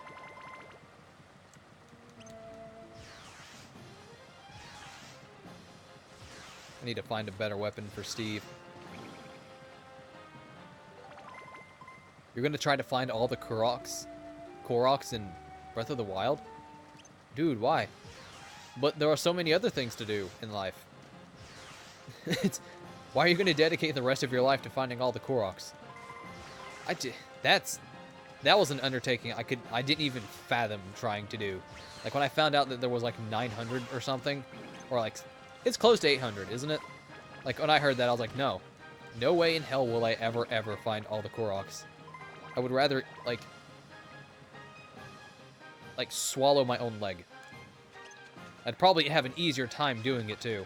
I need to find a better weapon for Steve. You're gonna try to find all the Koroks in Breath of the Wild? Dude, why? But there are so many other things to do in life. Why are you gonna dedicate the rest of your life to finding all the Koroks? That was an undertaking I didn't even fathom trying to do. Like when I found out that there was like 900 or something, or like it's close to 800, isn't it? Like when I heard that, I was like, no, No way in hell will I ever find all the Koroks. I would rather, like swallow my own leg. I'd probably have an easier time doing it, too.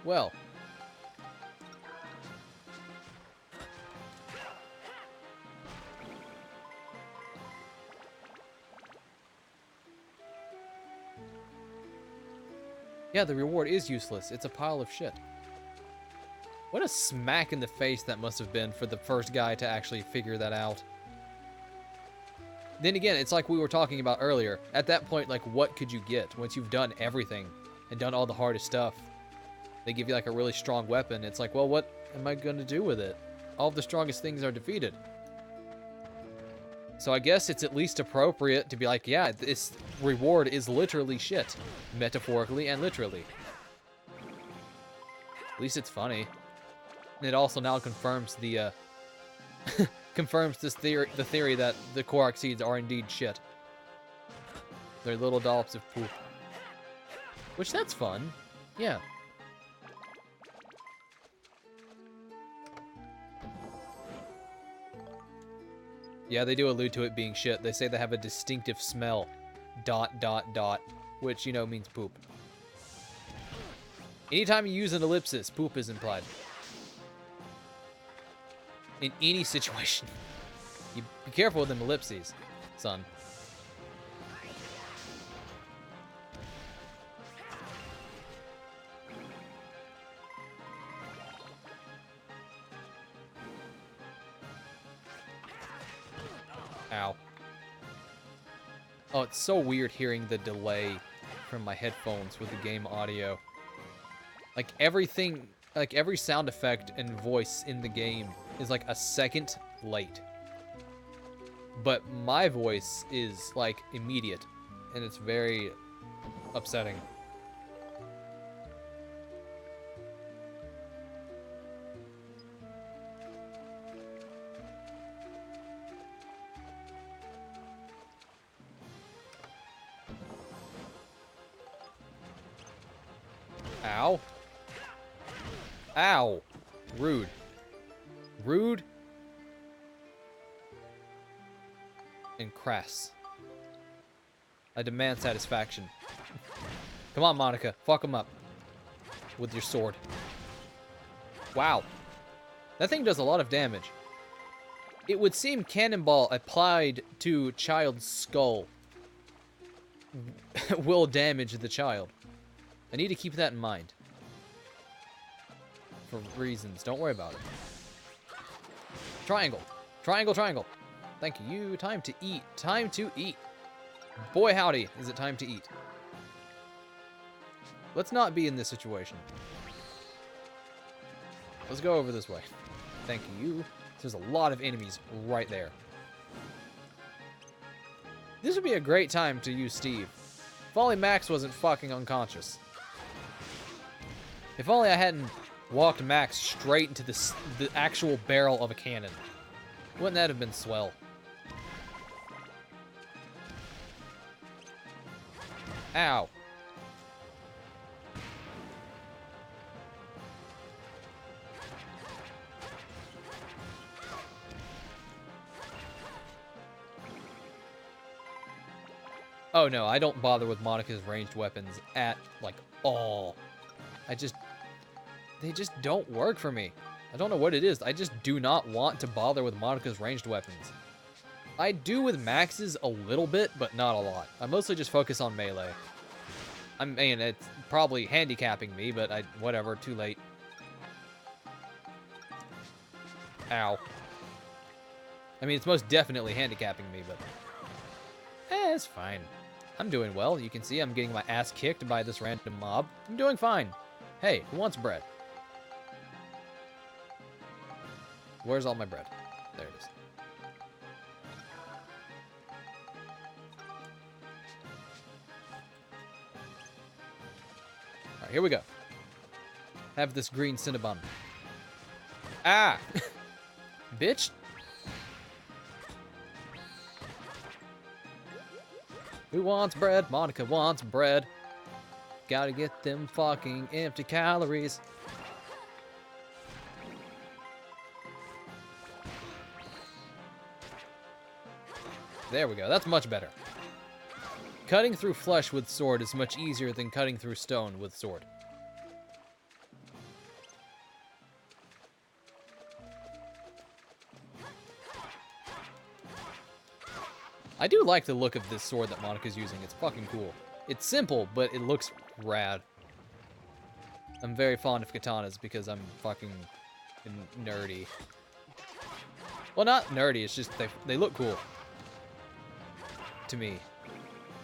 Well. Yeah, the reward is useless. It's a pile of shit. What a smack in the face that must have been for the first guy to actually figure that out. Then again, it's like we were talking about earlier. At that point, like, what could you get once you've done everything and done all the hardest stuff? They give you, like, a really strong weapon. It's like, well, what am I going to do with it? All of the strongest things are defeated. So I guess it's at least appropriate to be like, yeah, this reward is literally shit. Metaphorically and literally. At least it's funny. And it also now confirms the, confirms the theory that the Korok seeds are indeed shit. They're little dollops of poop. Which, that's fun. Yeah. Yeah, they do allude to it being shit. They say they have a distinctive smell. ... Which, you know, means poop. Anytime you use an ellipsis, poop is implied. In any situation. You be careful with them ellipses, son. Ow. Oh, it's so weird hearing the delay from my headphones with the game audio. Like, everything, like, every sound effect and voice in the game is like a second late. But my voice is like immediate, and it's very upsetting. Ow. Ow. Rude. Rude. And crass. I demand satisfaction. Come on, Monica. Fuck him up. With your sword. Wow. That thing does a lot of damage. It would seem Cannonball applied to child's skull will damage the child. I need to keep that in mind. For reasons. Don't worry about it. Triangle. Triangle, triangle. Thank you. Time to eat. Time to eat. Boy, howdy, is it time to eat. Let's not be in this situation. Let's go over this way. Thank you. There's a lot of enemies right there. This would be a great time to use Steve. If only Max wasn't fucking unconscious. If only I hadn't walked Max straight into the actual barrel of a cannon. Wouldn't that have been swell? Ow. Oh no, I don't bother with Monica's ranged weapons at, like, all. They just don't work for me. I don't know what it is. I just do not want to bother with Monica's ranged weapons. I do with Max's a little bit, but not a lot. I mostly just focus on melee. I mean, it's probably handicapping me, but whatever, too late. Ow. I mean, it's most definitely handicapping me, but... it's fine. I'm doing well. You can see I'm getting my ass kicked by this random mob. I'm doing fine. Hey, who wants bread? Where's all my bread? There it is. Alright, here we go. Have this green Cinnabon. Ah! Bitch! Who wants bread? Monica wants bread. Gotta get them fucking empty calories. There we go. That's much better. Cutting through flesh with sword is much easier than cutting through stone with sword. I do like the look of this sword that Monika's using. It's fucking cool. It's simple, but it looks rad. I'm very fond of katanas because I'm fucking nerdy. Well, not nerdy, it's just they look cool. To me.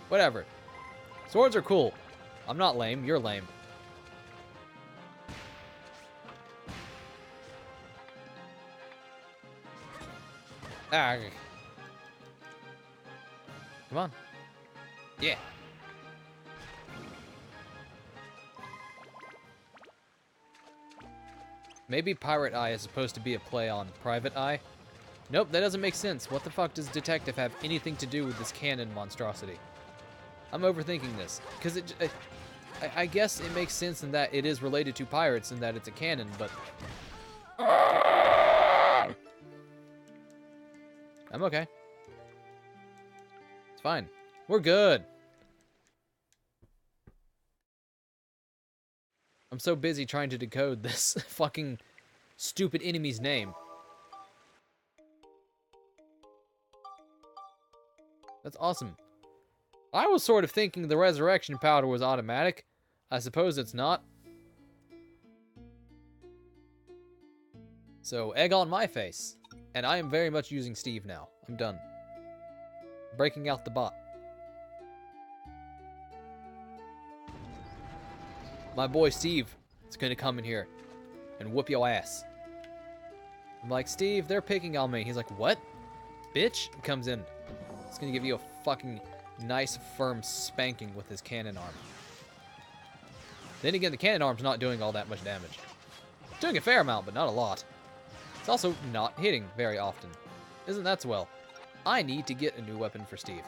Whatever. Swords are cool. I'm not lame, you're lame. Ah. Come on. Yeah. Maybe Pirate Eye is supposed to be a play on Private Eye. Nope, that doesn't make sense. What the fuck does Detective have anything to do with this cannon monstrosity? I'm overthinking this. Because I guess it makes sense in that it is related to pirates and that it's a cannon, but... I'm okay. It's fine. We're good. I'm so busy trying to decode this fucking stupid enemy's name. That's awesome. I was sort of thinking the resurrection powder was automatic. I suppose it's not. So, egg on my face. And I am very much using Steve now. I'm done. Breaking out the bot. My boy Steve is gonna come in here and whoop your ass. I'm like, Steve, they're picking on me. He's like, what? Bitch? He comes in. He's gonna give you a fucking nice, firm spanking with his cannon arm. Then again, the cannon arm's not doing all that much damage. It's doing a fair amount, but not a lot. It's also not hitting very often. Isn't that swell? I need to get a new weapon for Steve.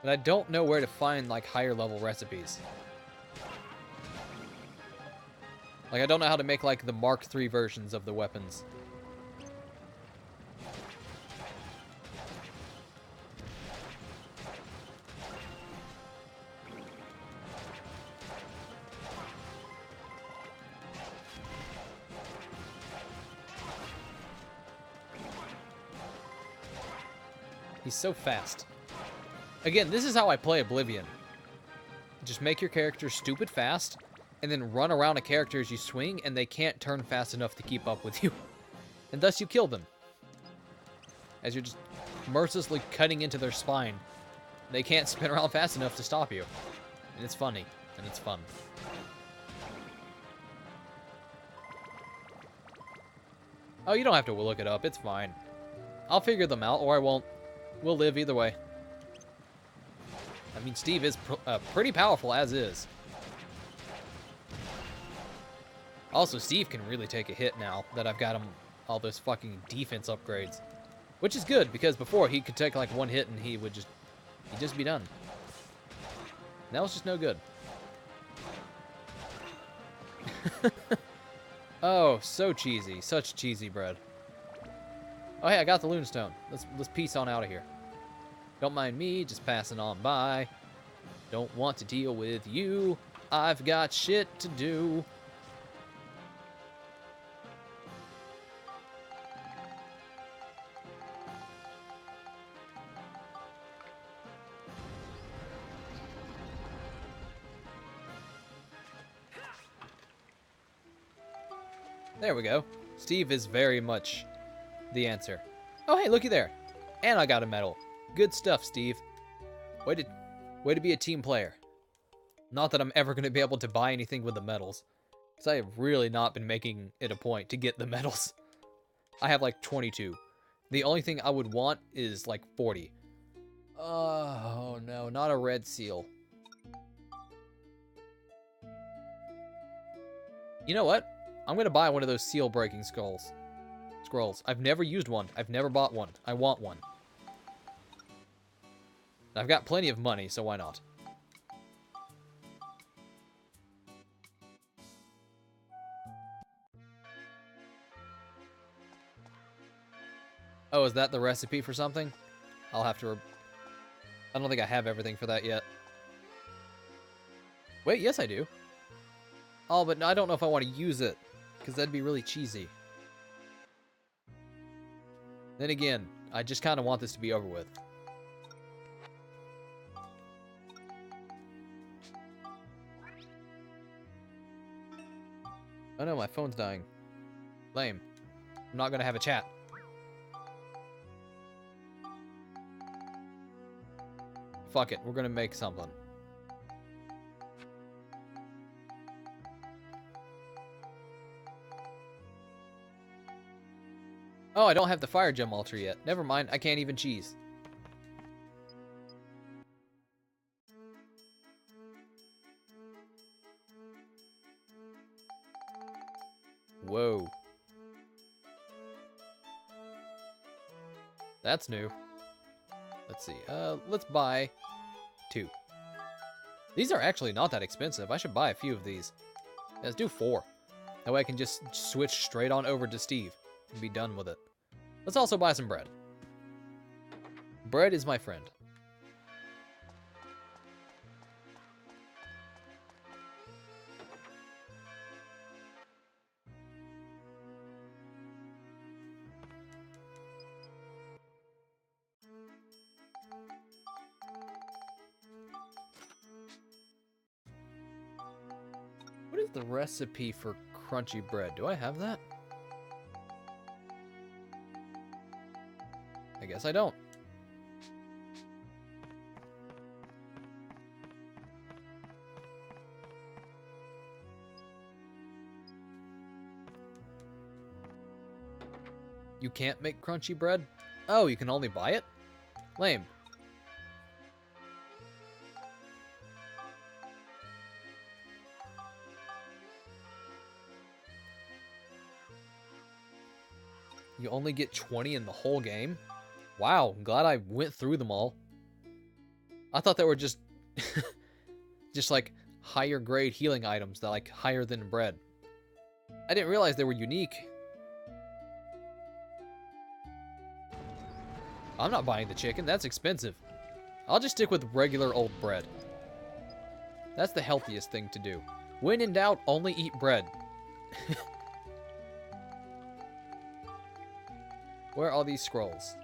But I don't know where to find, like, higher level recipes. Like, I don't know how to make, like, the Mark III versions of the weapons. He's so fast. Again, this is how I play Oblivion. Just make your character stupid fast, and then run around a character as you swing, and they can't turn fast enough to keep up with you. And thus you kill them. As you're just mercilessly cutting into their spine. They can't spin around fast enough to stop you. And it's funny, and it's fun. Oh, you don't have to look it up, it's fine. I'll figure them out, or I won't. We'll live either way. I mean, Steve is pretty powerful as is. Also, Steve can really take a hit now that I've got him all those fucking defense upgrades. Which is good, because before he could take like one hit and he'd just be done. That was just no good. Oh, so cheesy. Such cheesy bread. Oh, hey, I got the Lunestone. Let's peace on out of here. Don't mind me, just passing on by. Don't want to deal with you. I've got shit to do. There we go. Steve is very much the answer. Oh, hey, looky there. And I got a medal. Good stuff, Steve. Way to be a team player. Not that I'm ever going to be able to buy anything with the medals. Because I have really not been making it a point to get the medals. I have like 22. The only thing I would want is like 40. Oh, no, not a red seal. You know what? I'm going to buy one of those seal-breaking scrolls. I've never used one. I've never bought one. I want one. I've got plenty of money, so why not? Oh, is that the recipe for something? I'll have to... I don't think I have everything for that yet. Wait, yes I do. Oh, but I don't know if I want to use it, because that'd be really cheesy. Then again, I just kind of want this to be over with. Oh no, my phone's dying. Lame. I'm not gonna have a chat. Fuck it, we're gonna make something. Oh, I don't have the fire gem altar yet. Never mind, I can't even cheese. Whoa. That's new. Let's see. Let's buy 2. These are actually not that expensive. I should buy a few of these. Let's do 4. That way I can just switch straight on over to Steve and be done with it. Let's also buy some bread. Bread is my friend. What is the recipe for crunchy bread? Do I have that? I guess I don't. You can't make crunchy bread? Oh, you can only buy it? Lame. You only get 20 in the whole game? Wow, I'm glad I went through them all. I thought they were just just like higher grade healing items that like higher than bread. I didn't realize they were unique. I'm not buying the chicken, that's expensive. I'll just stick with regular old bread. That's the healthiest thing to do. When in doubt, only eat bread. Where are these scrolls?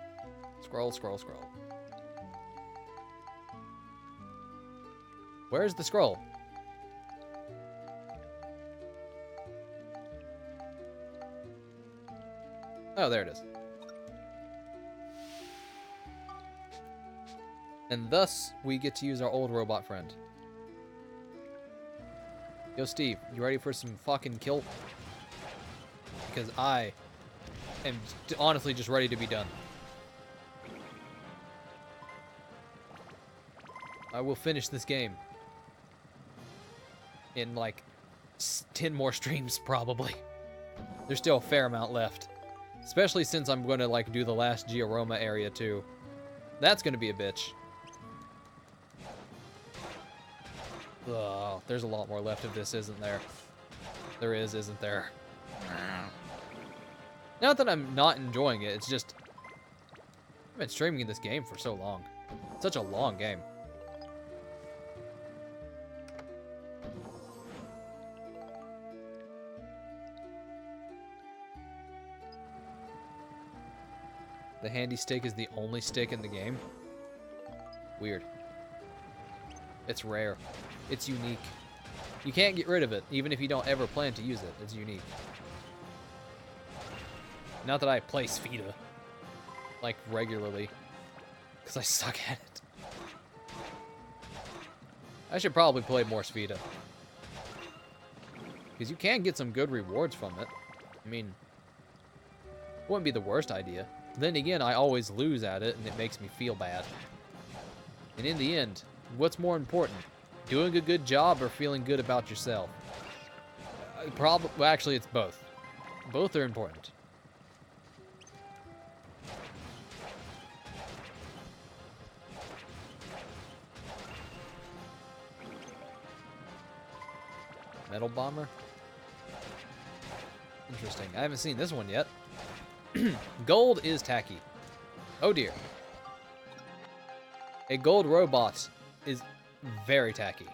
Scroll, scroll, scroll. Where's the scroll? Oh, there it is. And thus, we get to use our old robot friend. Yo, Steve, you ready for some fucking kill? Because I am honestly just ready to be done. I will finish this game in like 10 more streams, probably. There's still a fair amount left. Especially since I'm going to like do the last Georoma area too. That's going to be a bitch. Ugh, there's a lot more left of this, isn't there? There is, isn't there? Not that I'm not enjoying it, it's just... I've been streaming this game for so long. It's such a long game. The handy stick is the only stick in the game? Weird. It's rare. It's unique. You can't get rid of it, even if you don't ever plan to use it. It's unique. Not that I play Sphida, like, regularly, because I suck at it. I should probably play more Sphida. Because you can get some good rewards from it. I mean, wouldn't be the worst idea. Then again, I always lose at it, and it makes me feel bad. And in the end, what's more important? Doing a good job or feeling good about yourself? Well, actually, it's both. Both are important. Metal Bomber? Interesting. I haven't seen this one yet. Gold is tacky. Oh dear. A gold robot is very tacky.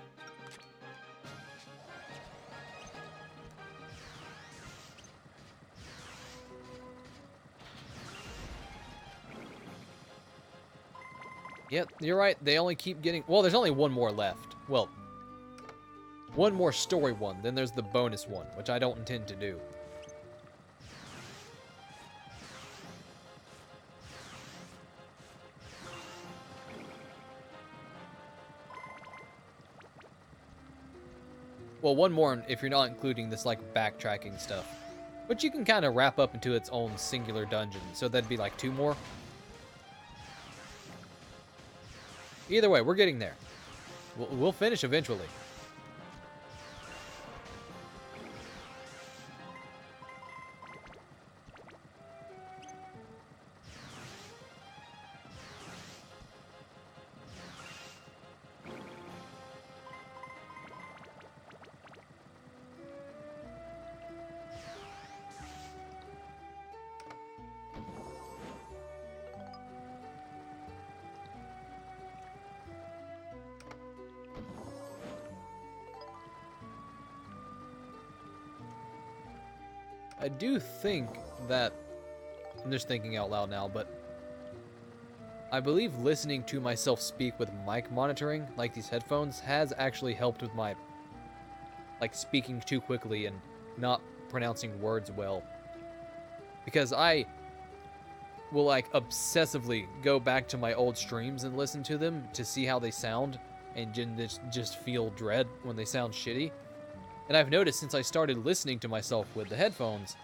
Yep, you're right. They only keep getting... Well, there's only one more left. Well, one more story one. Then there's the bonus one, which I don't intend to do. Well, one more if you're not including this, like, backtracking stuff. Which you can kind of wrap up into its own singular dungeon. So that'd be like 2 more. Either way, we're getting there. We'll finish eventually. I do think that, I'm just thinking out loud now, but I believe listening to myself speak with mic monitoring, like these headphones, has actually helped with my, like, speaking too quickly and not pronouncing words well. Because I will, like, obsessively go back to my old streams and listen to them to see how they sound and just feel dread when they sound shitty. And I've noticed since I started listening to myself with the headphones,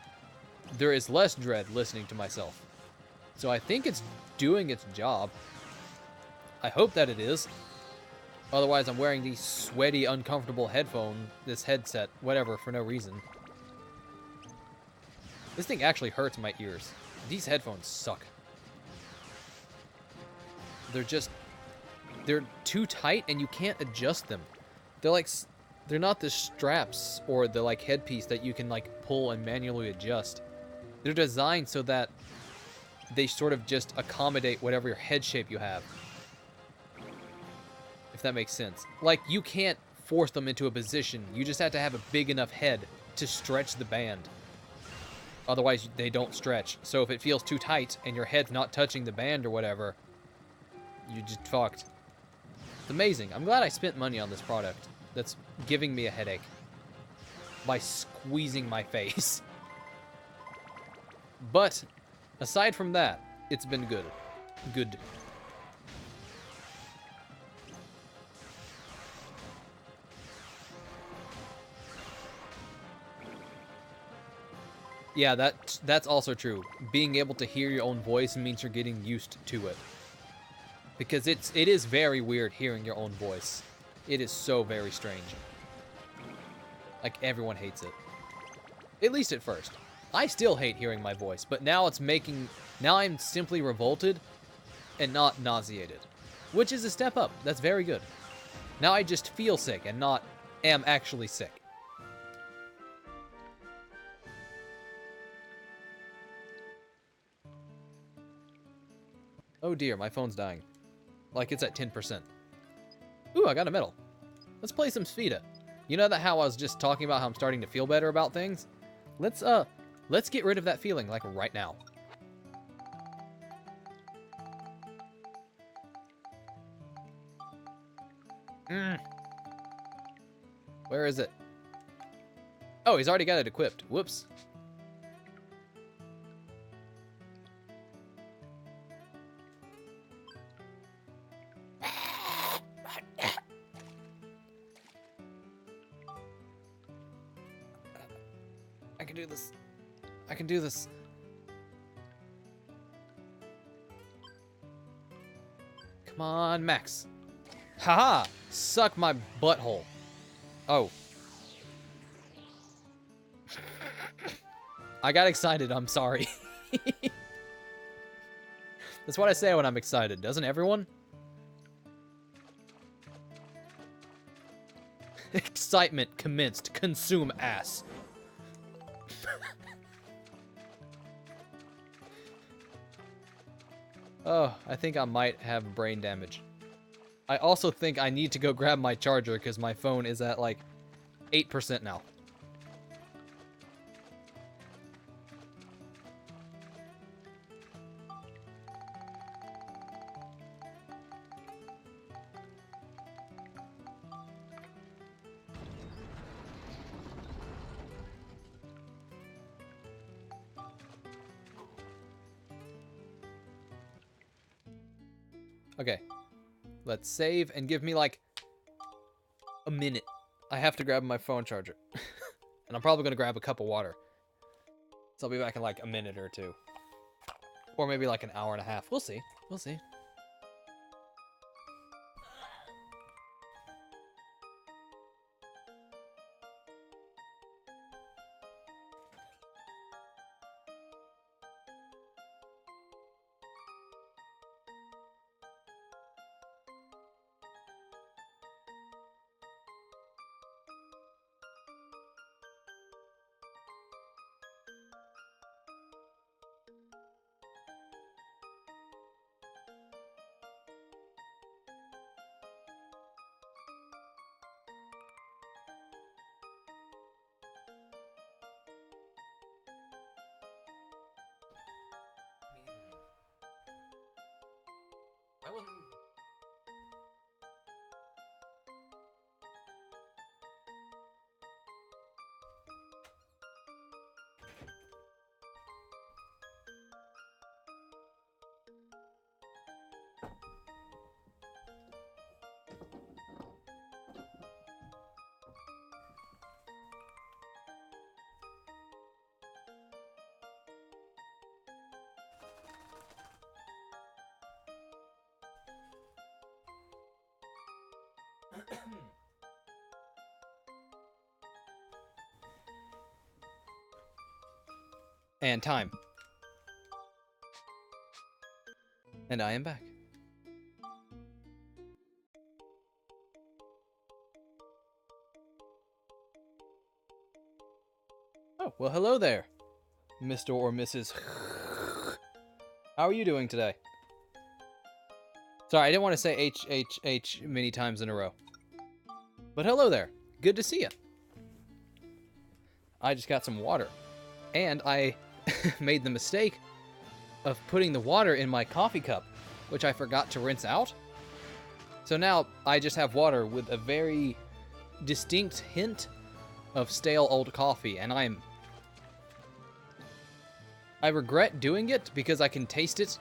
there is less dread listening to myself. So I think it's doing its job. I hope that it is. Otherwise, I'm wearing these sweaty, uncomfortable this headset, whatever, for no reason. This thing actually hurts my ears. These headphones suck. They're too tight and you can't adjust them. They're not the straps or the, like, headpiece that you can, like, pull and manually adjust. They're designed so that they sort of just accommodate whatever your head shape you have. If that makes sense. Like, you can't force them into a position. You just have to have a big enough head to stretch the band. Otherwise, they don't stretch. So if it feels too tight and your head's not touching the band or whatever, you just fucked. It's amazing. I'm glad I spent money on this product that's giving me a headache by squeezing my face. But aside from that, it's been good. Good. Yeah, that's also true. Being able to hear your own voice means you're getting used to it. Because it is very weird hearing your own voice. It is so very strange. Like, everyone hates it. At least at first. I still hate hearing my voice, but now now I'm simply revolted and not nauseated. Which is a step up. That's very good. Now I just feel sick and not am actually sick. Oh dear, my phone's dying. Like, it's at 10%. Ooh, I got a medal. Let's play some Sfida. You know that how I was just talking about how I'm starting to feel better about things? Let's get rid of that feeling, like, right now. Where is it? Oh, he's already got it equipped. Whoops. I can do this. I can do this. Come on, Max. Haha! Suck my butthole. Oh. I got excited, I'm sorry. That's what I say when I'm excited, doesn't everyone? Excitement commenced. Consume ass. Oh, I think I might have brain damage. I also think I need to go grab my charger because my phone is at like 8% now. Okay. Let's save and give me like a minute. I have to grab my phone charger. And I'm probably going to grab a cup of water. So I'll be back in like a minute or two. Or maybe like an hour and a half. We'll see. We'll see. I wasn't. And time. And I am back. Oh, well, hello there, Mr. or Mrs. How are you doing today? Sorry, I didn't want to say H many times in a row. But hello there. Good to see you. I just got some water. And I made the mistake of putting the water in my coffee cup, which I forgot to rinse out. So now I just have water with a very distinct hint of stale old coffee, and I regret doing it because I can taste it,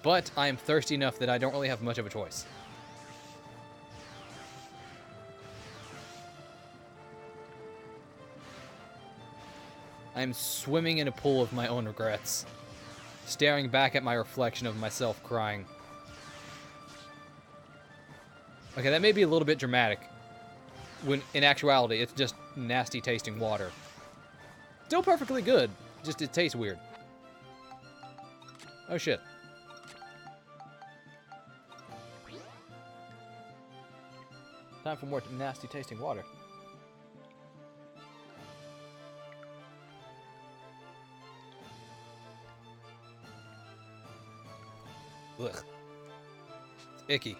but I am thirsty enough that I don't really have much of a choice. I am swimming in a pool of my own regrets, staring back at my reflection of myself crying. Okay, that may be a little bit dramatic, when in actuality it's just nasty tasting water. Still perfectly good, just it tastes weird. Oh shit. Time for more nasty tasting water. Ugh. It's icky.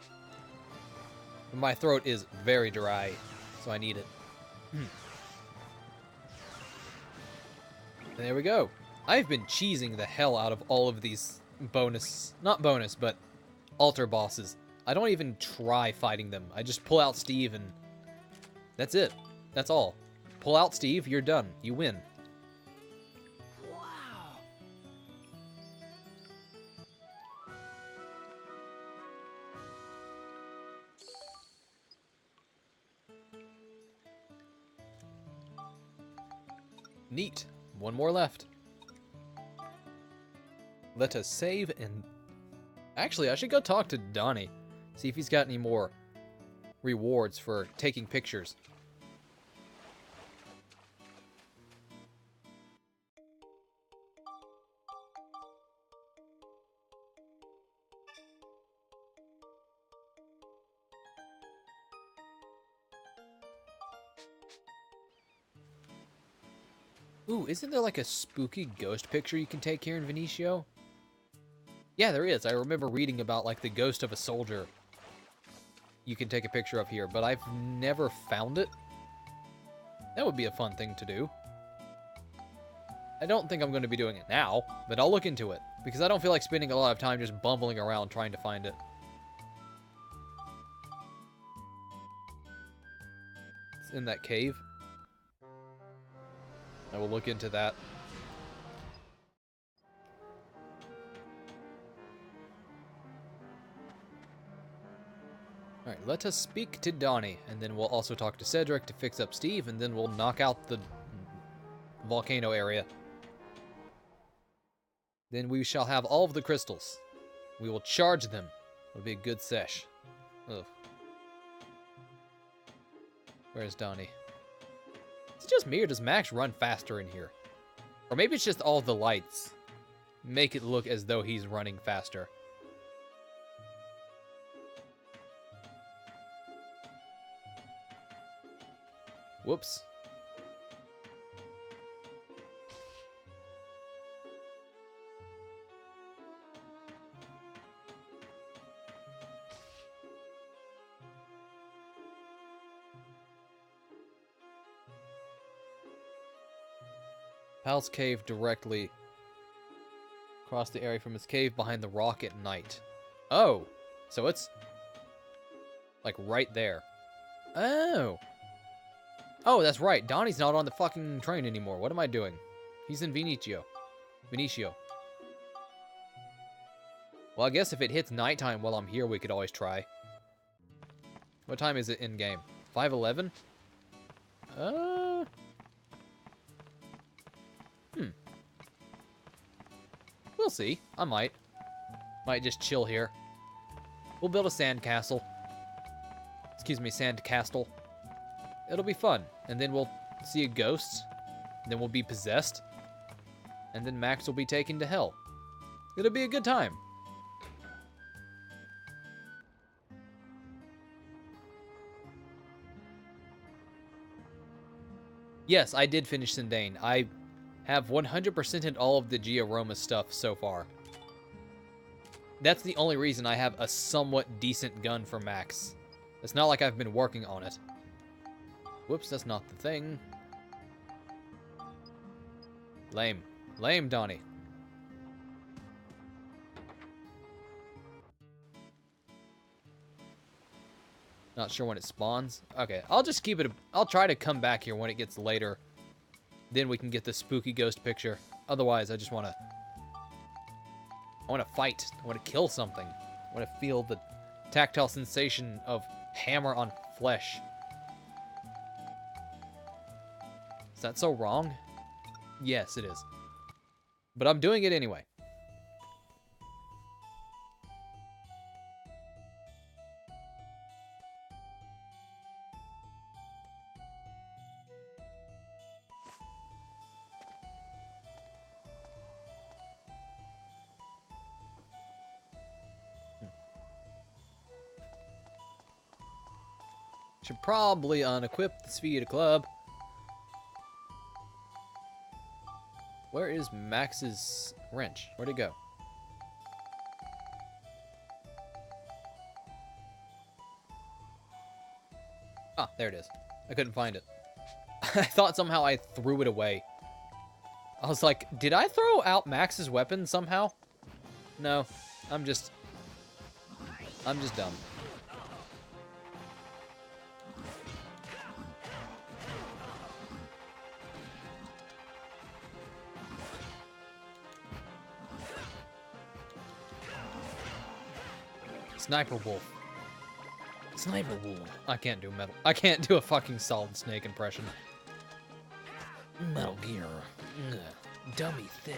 My throat is very dry, so I need it. There we go. I've been cheesing the hell out of all of these not bonus, but altar bosses. I don't even try fighting them. I just pull out Steve and that's it. That's all. Pull out Steve, you're done. You win. Wow. Neat. One more left. Let us save and... Actually, I should go talk to Donnie. See if he's got any more rewards for taking pictures. Ooh, isn't there like a spooky ghost picture you can take here in Venetio? Yeah, there is. I remember reading about, like, the ghost of a soldier you can take a picture of here, but I've never found it. That would be a fun thing to do. I don't think I'm going to be doing it now, but I'll look into it, because I don't feel like spending a lot of time just bumbling around trying to find it. It's in that cave. I will look into that. Alright, let us speak to Donnie, and then we'll also talk to Cedric to fix up Steve, and then we'll knock out the volcano area. Then we shall have all of the crystals. We will charge them. It'll be a good sesh. Ugh. Where's Donnie? Is it just me, or does Max run faster in here? Or maybe it's just all the lights make it look as though he's running faster. Whoops. Pal's cave directly across the area from his cave behind the rock at night. Oh, so it's like right there. Oh. Oh, that's right. Donnie's not on the fucking train anymore. What am I doing? He's in Vinicio. Well, I guess if it hits nighttime while I'm here, we could always try. What time is it in game? 5:11? We'll see. I might. Might just chill here. We'll build a sand castle. Excuse me, sand castle. It'll be fun. And then we'll see a ghost. And then we'll be possessed. And then Max will be taken to hell. It'll be a good time. Yes, I did finish Sindane. I have 100%ed all of the Giaroma stuff so far. That's the only reason I have a somewhat decent gun for Max. It's not like I've been working on it. Whoops, that's not the thing. Lame. Lame, Donnie. Not sure when it spawns. Okay, I'll just keep it. I'll try to come back here when it gets later. Then we can get the spooky ghost picture. Otherwise, I just want to... I want to fight. I want to kill something. I want to feel the tactile sensation of hammer on flesh. Is that so wrong? Yes, it is. But I'm doing it anyway. Should probably unequip the Sphia Club. Where is Max's wrench? Where'd it go? Ah, there it is. I couldn't find it. I thought somehow I threw it away. I was like, did I throw out Max's weapon somehow? No, I'm just dumb. Sniper Wolf. Sniper Wolf. I can't do metal. I can't do a fucking Solid Snake impression. Metal Gear. Dummy thick.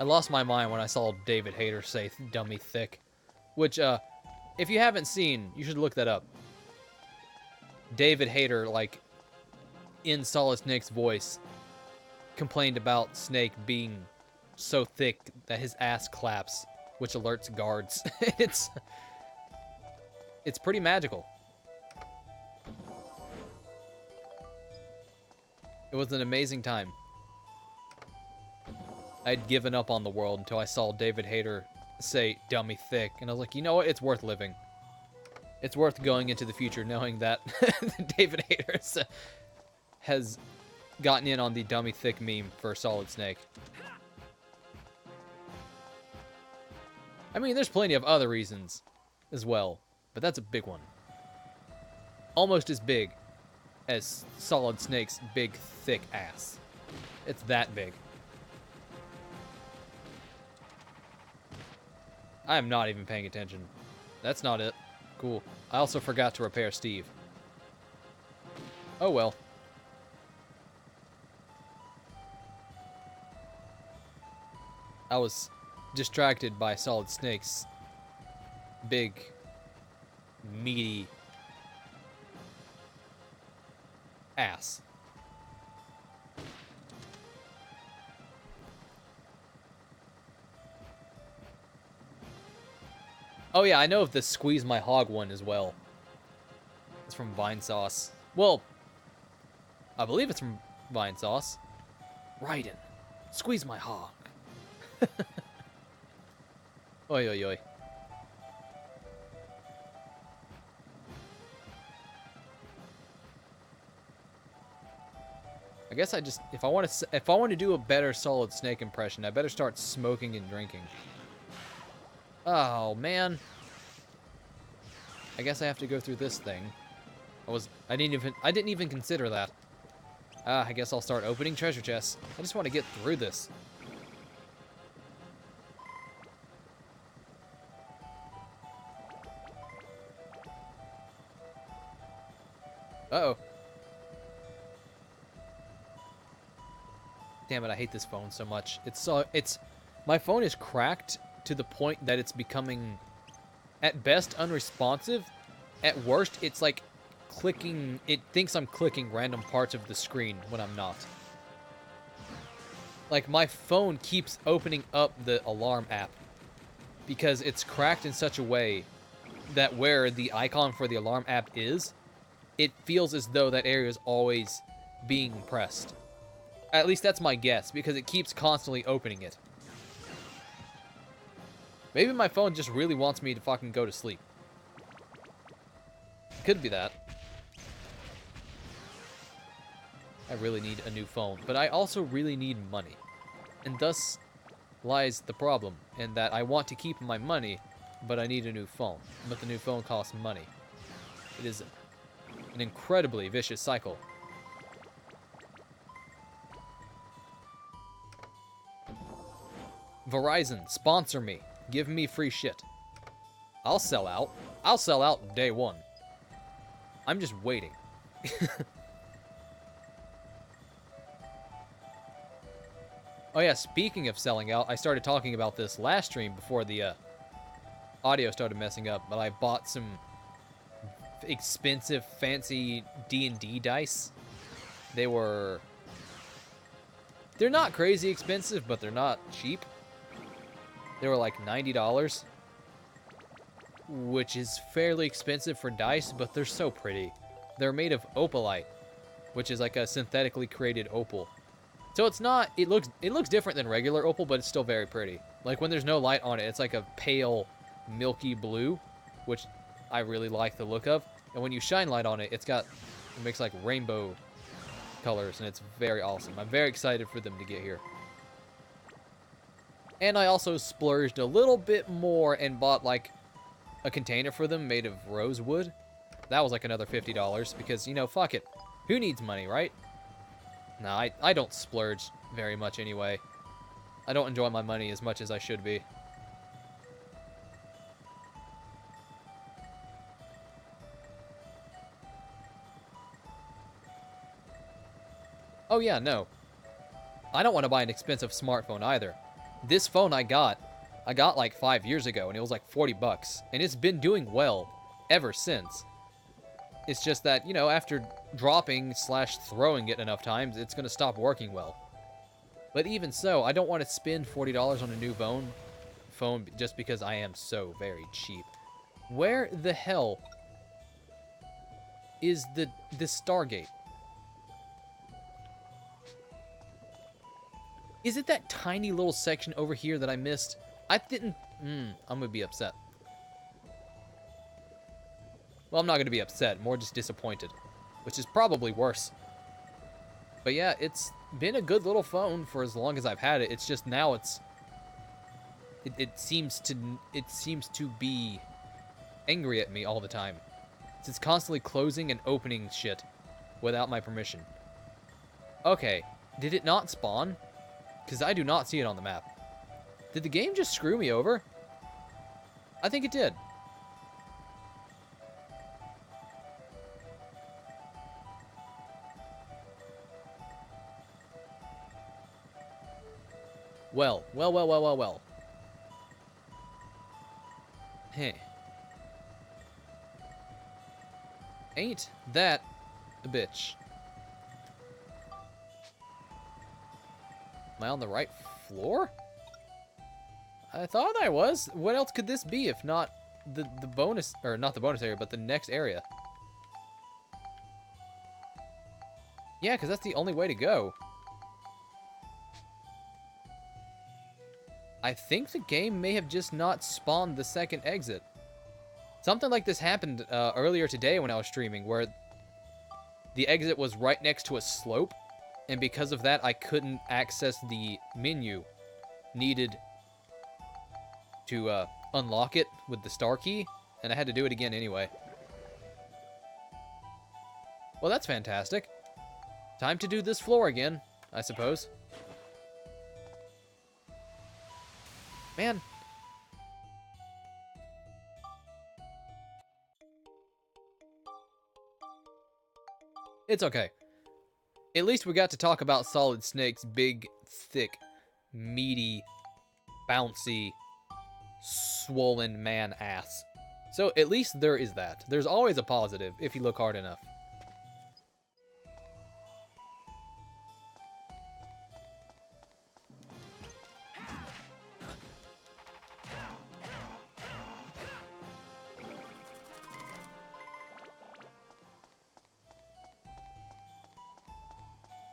I lost my mind when I saw David Hayter say dummy thick. Which, if you haven't seen, you should look that up. David Hayter, like, in Solid Snake's voice, complained about Snake being so thick that his ass claps, which alerts guards. It's pretty magical. It was an amazing time. I'd given up on the world until I saw David Hayter say dummy thick, and I was like, you know what? It's worth living. It's worth going into the future knowing that David Hayter has gotten in on the dummy thick meme for Solid Snake. I mean, there's plenty of other reasons as well, but that's a big one. Almost as big as Solid Snake's big, thick ass. It's that big. I am not even paying attention. That's not it. Cool. I also forgot to repair Steve. Oh well. I was distracted by Solid Snake's big, meaty ass. Oh yeah, I know of the Squeeze My Hog one as well. It's from Vinesauce. Well, I believe it's from Vinesauce. Raiden, squeeze my hog. Oi, oi, oi. I guess I just, if I want to do a better Solid Snake impression, I better start smoking and drinking. Oh man. I guess I have to go through this thing. I didn't even consider that. I guess I'll start opening treasure chests. I just want to get through this. Uh-oh. Damn it, I hate this phone so much. My phone is cracked to the point that it's becoming, at best, unresponsive. At worst, it's like clicking, it thinks I'm clicking random parts of the screen when I'm not. Like, my phone keeps opening up the alarm app because it's cracked in such a way that where the icon for the alarm app is, it feels as though that area is always being pressed. At least that's my guess, because it keeps constantly opening it. Maybe my phone just really wants me to fucking go to sleep. Could be that. I really need a new phone, but I also really need money. And thus lies the problem, in that I want to keep my money, but I need a new phone. But the new phone costs money. It is an incredibly vicious cycle. Verizon, sponsor me. Give me free shit. I'll sell out. I'll sell out day one. I'm just waiting. Oh yeah, speaking of selling out, I started talking about this last stream before the audio started messing up, but I bought some expensive, fancy D&D dice. They're not crazy expensive, but they're not cheap. They were like $90, which is fairly expensive for dice, but they're so pretty. They're made of opalite, which is like a synthetically created opal. So it's not, it looks different than regular opal, but it's still very pretty. Like when there's no light on it, it's like a pale, milky blue, which I really like the look of. And when you shine light on it, it makes like rainbow colors, and it's very awesome. I'm very excited for them to get here. And I also splurged a little bit more and bought like a container for them made of rosewood. That was like another $50 because, you know, fuck it. Who needs money, right? No, I don't splurge very much anyway. I don't enjoy my money as much as I should be. Oh yeah, no. I don't want to buy an expensive smartphone either. This phone I got like 5 years ago, and it was like 40 bucks. And it's been doing well ever since. It's just that, you know, after dropping/throwing it enough times, it's going to stop working well. But even so, I don't want to spend $40 on a new phone just because I am so very cheap. Where the hell is the Stargate? Is it that tiny little section over here that I missed? I didn't... I'm gonna be upset. Well, I'm not gonna be upset. More just disappointed. Which is probably worse. But yeah, it's been a good little phone for as long as I've had it. It's just now it's... It seems to be angry at me all the time. It's constantly closing and opening shit without my permission. Okay, did it not spawn? Because I do not see it on the map. Did the game just screw me over? I think it did. Well. Hey. Ain't that a bitch? Am I on the right floor? I thought I was. What else could this be if not the bonus, or not the bonus area, but the next area? Yeah, because that's the only way to go. I think the game may have just not spawned the second exit. Something like this happened earlier today when I was streaming, where the exit was right next to a slope, and because of that, I couldn't access the menu needed to unlock it with the star key, and I had to do it again anyway. Well, that's fantastic. Time to do this floor again, I suppose. Man. It's okay. At least we got to talk about Solid Snake's big, thick, meaty, bouncy, swollen man ass. So at least there is that. There's always a positive if you look hard enough.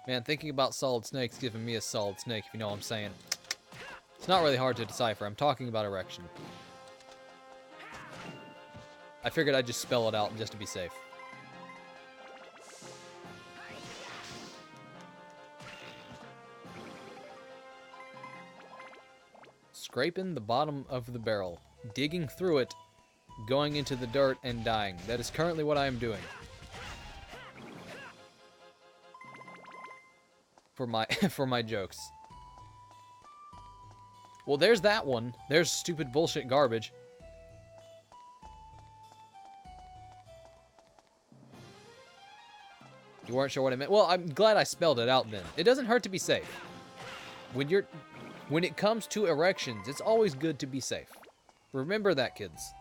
Man, thinking about Solid Snake's giving me a Solid Snake, if you know what I'm saying. It's not really hard to decipher. I'm talking about erection. I figured I'd just spell it out just to be safe. Scraping the bottom of the barrel, digging through it, going into the dirt, and dying. That is currently what I am doing. For my jokes. Well, there's that one. There's stupid bullshit garbage. You weren't sure what I meant? Well, I'm glad I spelled it out then. It doesn't hurt to be safe. When it comes to erections, it's always good to be safe. Remember that, kids.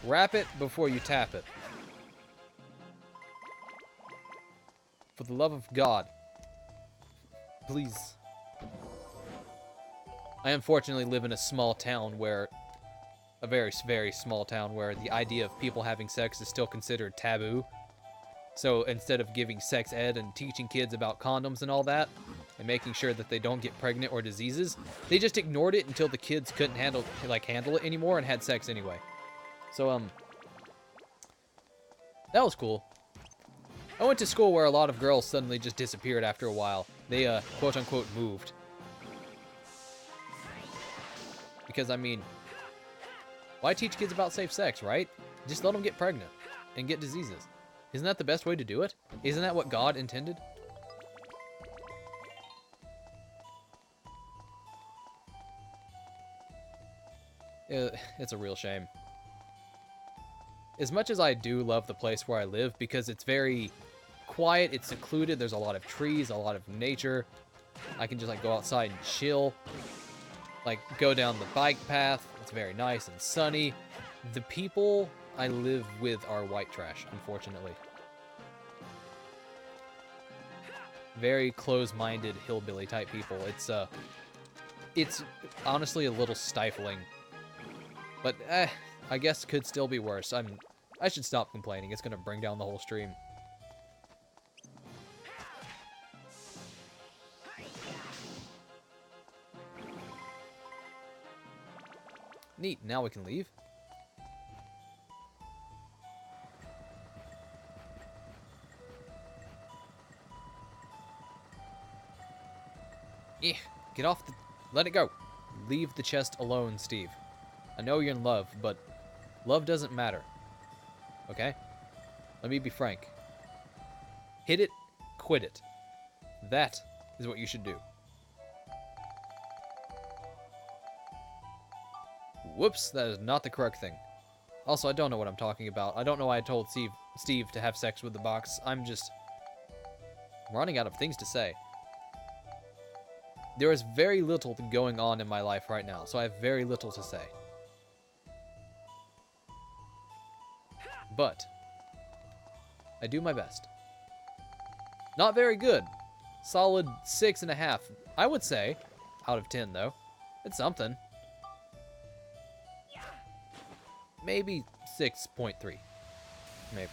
Wrap it before you tap it. For the love of God. Please. I unfortunately live in a small town where... A very, very small town where the idea of people having sex is still considered taboo. So instead of giving sex ed and teaching kids about condoms and all that, and making sure that they don't get pregnant or diseases, they just ignored it until the kids couldn't handle it anymore and had sex anyway. So, that was cool. I went to school where a lot of girls suddenly just disappeared after a while. They, quote-unquote, moved. Because, I mean, why teach kids about safe sex, right? Just let them get pregnant and get diseases. Isn't that the best way to do it? Isn't that what God intended? It's a real shame. As much as I do love the place where I live, because it's very quiet, it's secluded, there's a lot of trees, a lot of nature. I can just, like, go outside and chill. Like, go down the bike path. It's very nice and sunny. The people I live with are white trash, unfortunately. Very close-minded, hillbilly type people. It's honestly a little stifling. But, I guess could still be worse. I should stop complaining. It's gonna bring down the whole stream. Neat, now we can leave. Get off the... Let it go. Leave the chest alone, Steve. I know you're in love, but love doesn't matter. Okay? Let me be frank. Hit it, quit it. That is what you should do. Whoops, that is not the correct thing. Also, I don't know what I'm talking about. I don't know why I told Steve to have sex with the box. I'm running out of things to say. There is very little going on in my life right now, so I have very little to say. But I do my best. Not very good. Solid 6.5, I would say. Out of 10, though. It's something. Maybe 6.3. Maybe.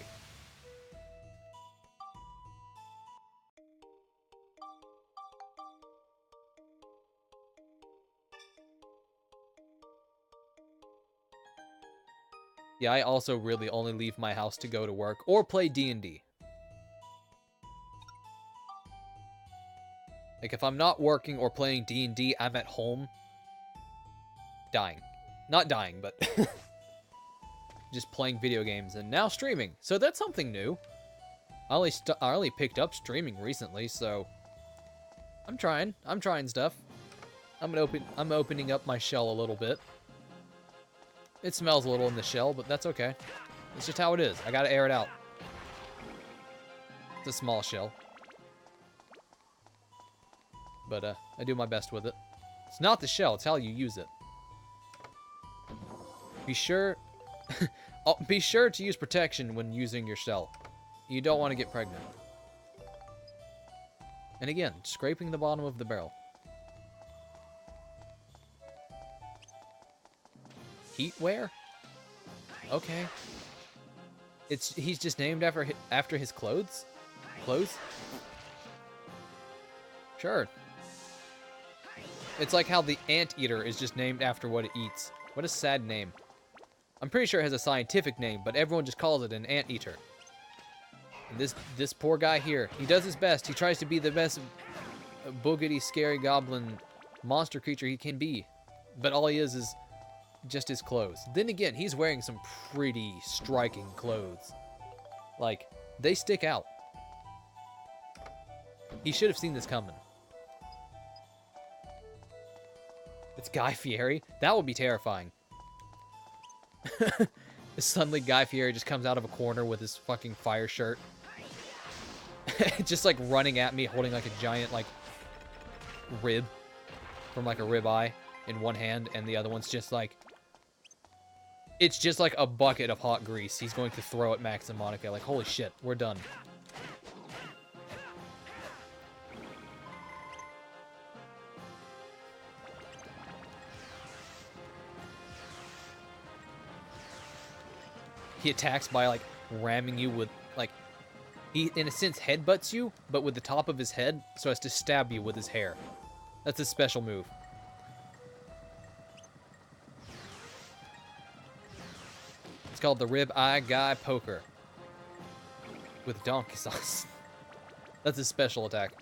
Yeah, I also really only leave my house to go to work or play D&D. Like, if I'm not working or playing D&D, I'm at home dying. Not dying, but just playing video games and now streaming. So that's something new. I only picked up streaming recently, so I'm trying stuff. I'm opening up my shell a little bit. It smells a little in the shell, but that's okay. It's just how it is. I gotta air it out. It's a small shell. But I do my best with it. It's not the shell, it's how you use it. Be sure be sure to use protection when using your shell. You don't want to get pregnant. And again, scraping the bottom of the barrel. Heatware? Okay. He's just named after his clothes? Clothes? Sure. It's like how the anteater is just named after what it eats. What a sad name. I'm pretty sure it has a scientific name, but everyone just calls it an anteater. And this poor guy here, he does his best. He tries to be the best boogity, scary goblin monster creature he can be. But all he is just his clothes. Then again, he's wearing some pretty striking clothes. Like, they stick out. He should have seen this coming. It's Guy Fieri? That would be terrifying. Suddenly Guy Fieri just comes out of a corner with his fucking fire shirt. Just like running at me, holding like a giant like rib from like a ribeye in one hand, and the other one's just like, it's just like a bucket of hot grease he's going to throw at Max and Monica. Like, holy shit, we're done. He attacks by like ramming you with like, he in a sense headbutts you, but with the top of his head so as to stab you with his hair. That's his special move. It's called the Rib Eye Guy Poker with donkey sauce. That's his special attack.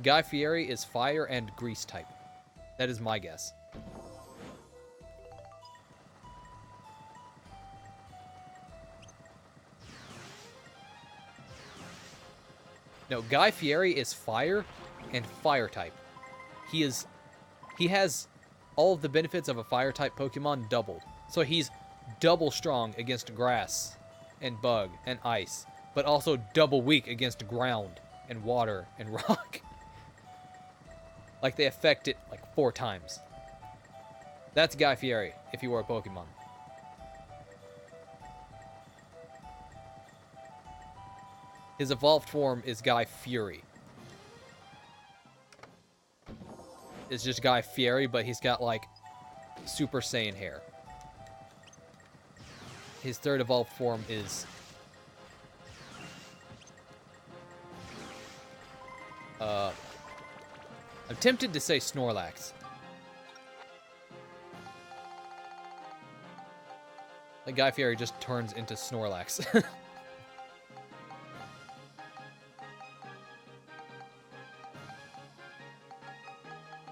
Guy Fieri is fire and grease type. That is my guess. No, Guy Fieri is fire and fire type. He has all of the benefits of a fire type Pokemon doubled. So he's double strong against grass and bug and ice, but also double weak against ground and water and rock. Like they affect it like 4 times. That's Guy Fieri if he were a Pokemon. His evolved form is Guy Fury. It's just Guy Fieri, but he's got like Super Saiyan hair. His third evolved form is I'm tempted to say Snorlax, Like Guy Fieri just turns into Snorlax.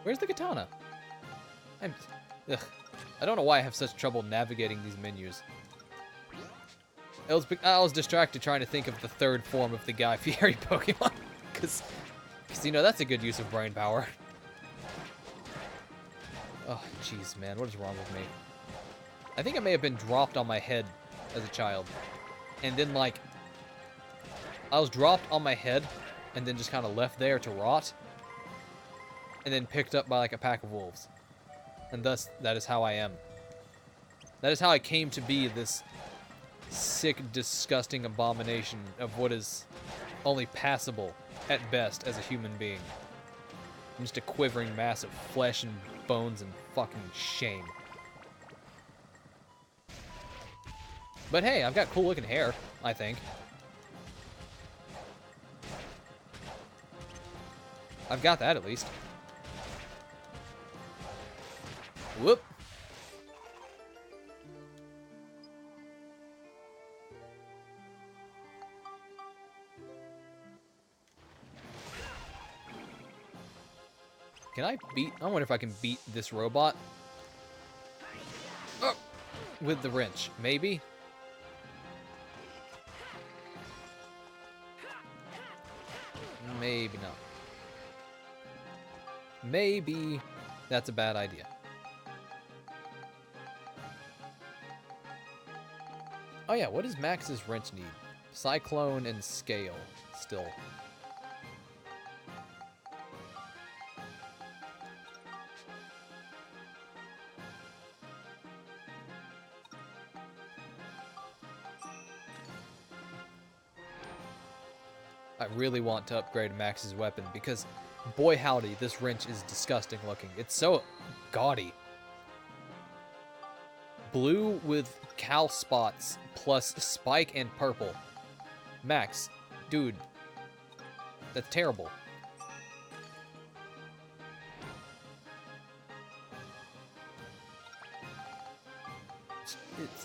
Where's the katana? Ugh. I don't know why I have such trouble navigating these menus. I was distracted trying to think of the third form of the Guy Fieri Pokemon. Because, you know, that's a good use of brain power. Oh, jeez, man. What is wrong with me? I think I may have been dropped on my head as a child. And then, like, I was dropped on my head and then just kind of left there to rot. And then picked up by, like, a pack of wolves. And thus, that is how I am. That is how I came to be this sick, disgusting abomination of what is only passable, at best, as a human being. I'm just a quivering mass of flesh and bones and fucking shame. But hey, I've got cool-looking hair, I think. I've got that, at least. Whoop. Can I beat... I wonder if I can beat this robot. Oh, with the wrench. Maybe? Maybe not. Maybe that's a bad idea. Oh yeah, what does Max's wrench need? Cyclone and Scale, still. I really want to upgrade Max's weapon because, boy howdy, this wrench is disgusting looking. It's so gaudy. Blue with cow spots plus spike and purple. Max, dude, that's terrible.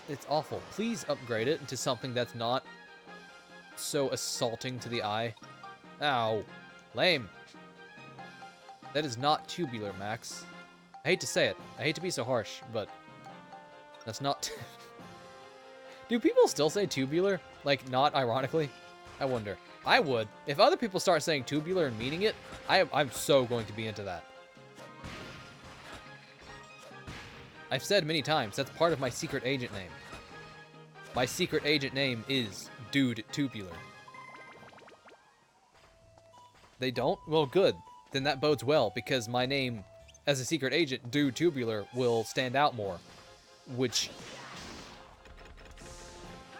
It's awful. Please upgrade it into something that's not so assaulting to the eye. Ow. Lame. That is not tubular, Max. I hate to say it. I hate to be so harsh, but that's not... Do people still say tubular? Like, not ironically? I wonder. I would. If other people start saying tubular and meaning it, I'm so going to be into that. I've said many times, that's part of my secret agent name. My secret agent name is Dude Tubular. They don't? Well, good. Then that bodes well, because my name as a secret agent, Dude Tubular, will stand out more. Which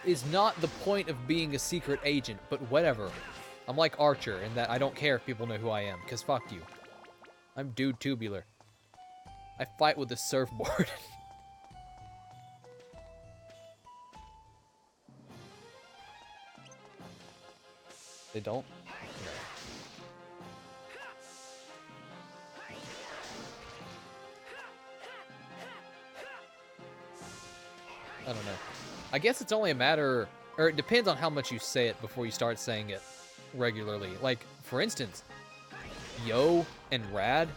is not the point of being a secret agent, but whatever. I'm like Archer in that I don't care if people know who I am, because fuck you. I'm Dude Tubular. I fight with a surfboard. They don't? No. I don't know. I guess it's only a matter, or it depends on how much you say it before you start saying it regularly. Like, for instance, yo and rad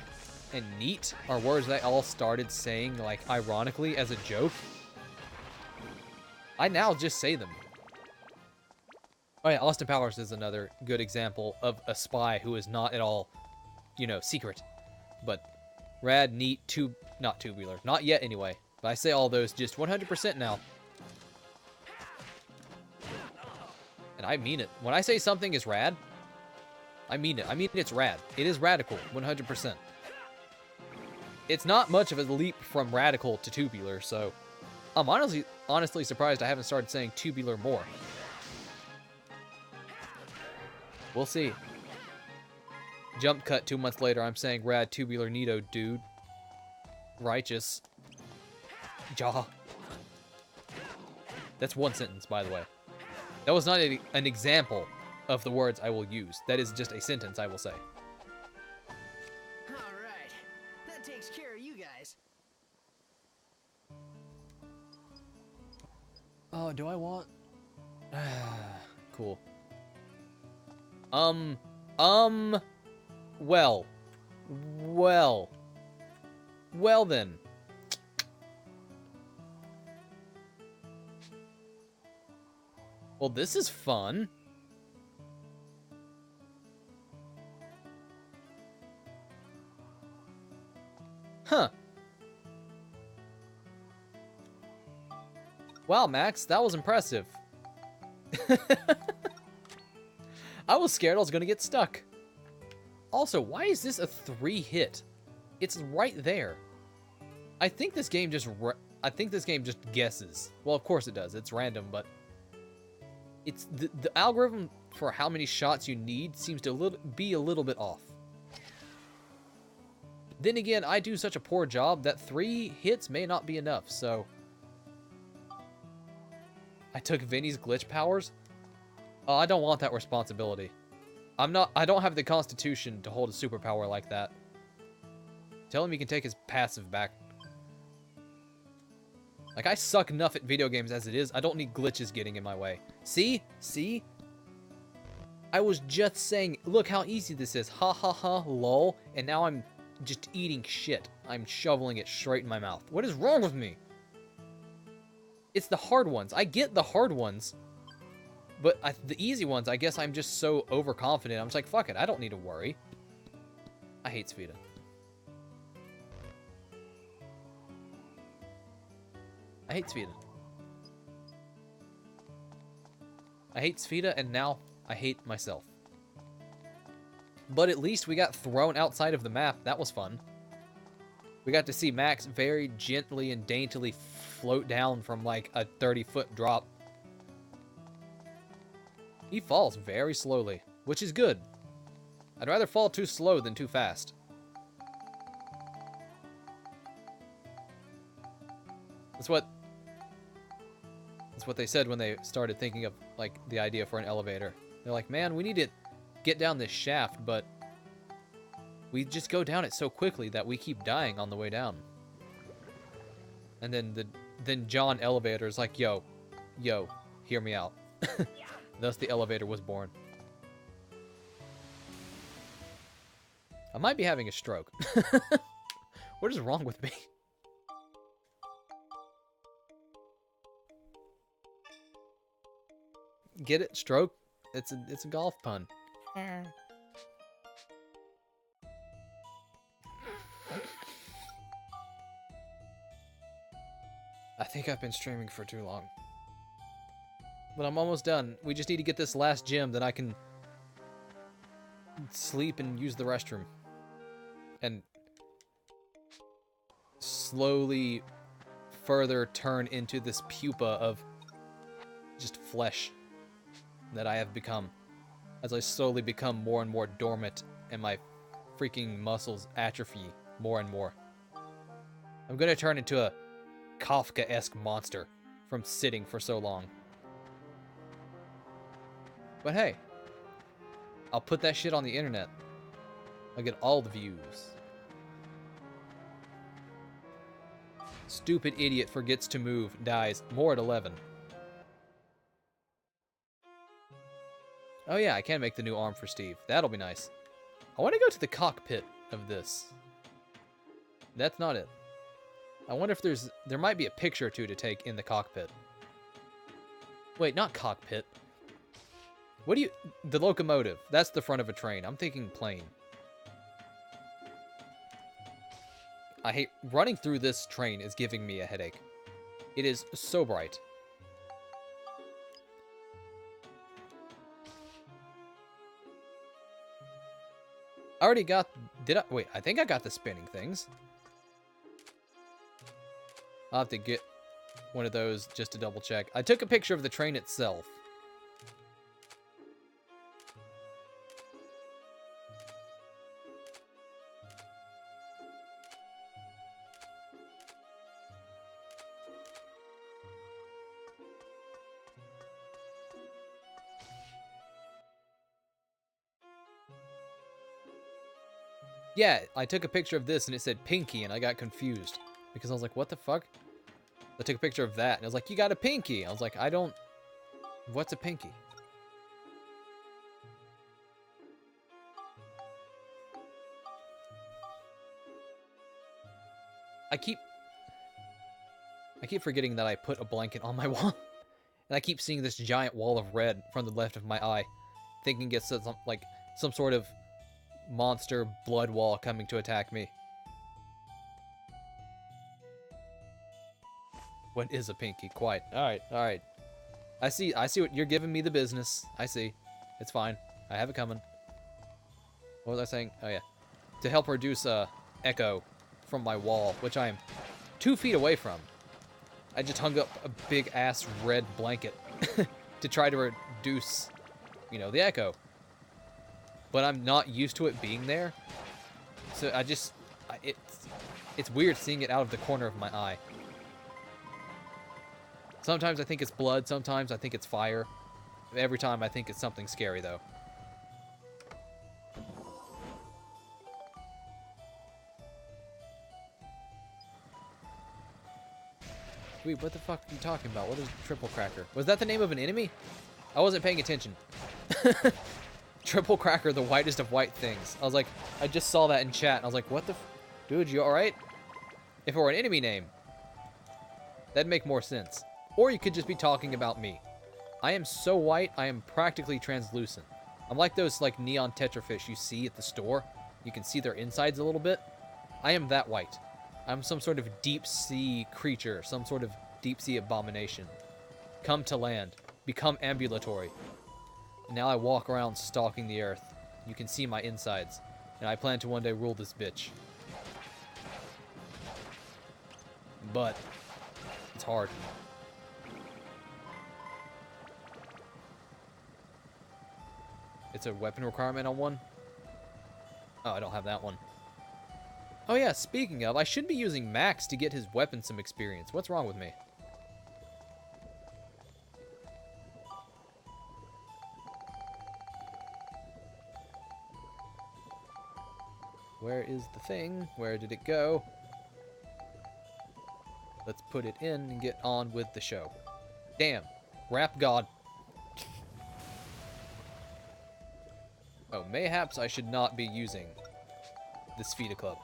and neat are words that I all started saying, like, ironically as a joke. I now just say them. Oh yeah, Austin Powers is another good example of a spy who is not at all, you know, secret. But rad, neat, not tubular. Not yet, anyway. But I say all those just 100% now. And I mean it. When I say something is rad, I mean it. I mean it's rad. It is radical, 100%. It's not much of a leap from radical to tubular, so I'm honestly surprised I haven't started saying tubular more. We'll see. Jump cut 2 months later, I'm saying rad, tubular, neato, dude. Righteous. Jaw. That's one sentence, by the way. That was not an example of the words I will use. That is just a sentence I will say. Alright. That takes care of you guys. Oh, do I want... Cool. Well. Well then. Well, this is fun. Huh. Wow, Max, that was impressive. I was scared I was gonna get stuck. Also, why is this a 3-hit? It's right there. I think this game just guesses. Well, of course it does. It's random, but it's the algorithm for how many shots you need seems to be a little bit off. Then again, I do such a poor job that 3 hits may not be enough, so... I took Vinny's glitch powers? Oh, I don't want that responsibility. I don't have the constitution to hold a superpower like that. Tell him he can take his passive back. Like, I suck enough at video games as it is. I don't need glitches getting in my way. See? See? I was just saying, look how easy this is. Ha ha ha, lol. And now I'm just eating shit. I'm shoveling it straight in my mouth. What is wrong with me? It's the hard ones. I get the hard ones. But the easy ones, I guess I'm just so overconfident. I'm just like, fuck it. I don't need to worry. I hate Sphida. I hate Sphida. I hate Sphida, and now I hate myself. But at least we got thrown outside of the map. That was fun. We got to see Max very gently and daintily float down from like a 30-foot drop. He falls very slowly, which is good. I'd rather fall too slow than too fast. That's what they said when they started thinking of like the idea for an elevator. They're like, man, we need to get down this shaft, but we just go down it so quickly that we keep dying on the way down. And then John Elevator is like, yo, hear me out. Thus the elevator was born. I might be having a stroke. What is wrong with me? Get it? Stroke? It's a golf pun. I think I've been streaming for too long. But I'm almost done. We just need to get this last gem, then I can sleep and use the restroom. And slowly further turn into this pupa of just flesh that I have become. As I slowly become more and more dormant and my freaking muscles atrophy more and more. I'm gonna turn into a Kafka-esque monster from sitting for so long. But hey, I'll put that shit on the internet. I'll get all the views. Stupid idiot forgets to move, dies. More at 11. Oh yeah, I can make the new arm for Steve. That'll be nice. I want to go to the cockpit of this. That's not it. I wonder if there might be a picture or two to take in the cockpit. Wait, not cockpit. What do you... The locomotive. That's the front of a train. I'm thinking plane. I hate... Running through this train is giving me a headache. It is so bright. I already got... Did I... Wait, I think I got the spinning things. I'll have to get one of those just to double check. I took a picture of the train itself. Yeah, I took a picture of this and it said Pinky and I got confused. Because I was like, what the fuck? I took a picture of that, and it was like, you got a pinky. I was like, I don't... What's a pinky? I keep forgetting that I put a blanket on my wall. And I keep seeing this giant wall of red from the left of my eye, thinking it's some sort of monster blood wall coming to attack me. What is a pinky? Quite. Alright, alright. I see what you're giving me the business. I see. It's fine. I have it coming. What was I saying? Oh yeah. To help reduce echo from my wall, which I am 2 feet away from. I just hung up a big ass red blanket to try to reduce, you know, the echo. But I'm not used to it being there. So it's weird seeing it out of the corner of my eye. Sometimes I think it's blood, sometimes I think it's fire. Every time I think it's something scary though. Wait, what the fuck are you talking about? What is Triple Cracker? Was that the name of an enemy? I wasn't paying attention. Triple Cracker, the whitest of white things. I was like, I just saw that in chat, and I was like, what the dude, you alright? If it were an enemy name, that'd make more sense. Or you could just be talking about me. I am so white, I am practically translucent. I'm like those like neon tetrafish you see at the store. You can see their insides a little bit. I am that white. I'm some sort of deep sea creature, some sort of deep sea abomination. Come to land, become ambulatory. And now I walk around stalking the earth. You can see my insides. And I plan to one day rule this bitch. But it's hard. It's a weapon requirement on one? Oh, I don't have that one. Oh yeah, speaking of, I should be using Max to get his weapon some experience. What's wrong with me? Where is the thing? Where did it go? Let's put it in and get on with the show. Damn. Rap God. Oh, mayhaps I should not be using this Vita Club.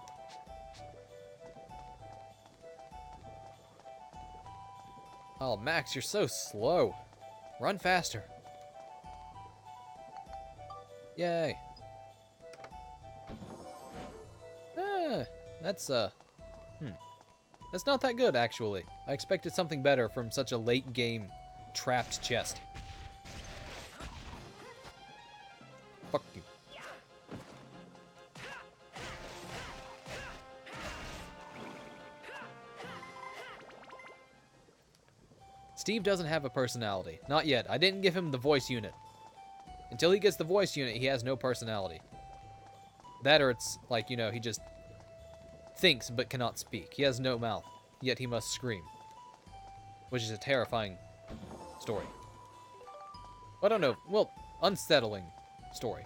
Oh, Max, you're so slow. Run faster. Yay. That's not that good, actually. I expected something better from such a late game trapped chest. Fuck you. Steve doesn't have a personality. Not yet. I didn't give him the voice unit. Until he gets the voice unit, he has no personality. That or it's like, you know, he just thinks but cannot speak. He has no mouth, yet he must scream. Which is a terrifying story. I don't know. Well, unsettling story.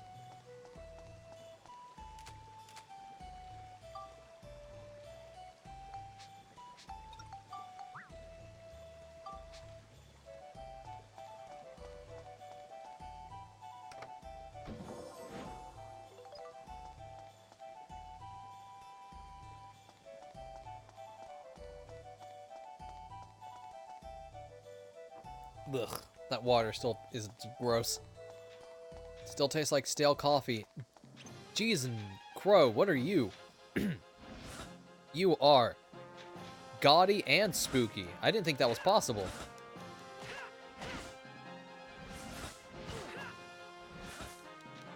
Ugh, that water still is gross. Still tastes like stale coffee. Jeez and Crow, what are you? You are gaudy and spooky. I didn't think that was possible.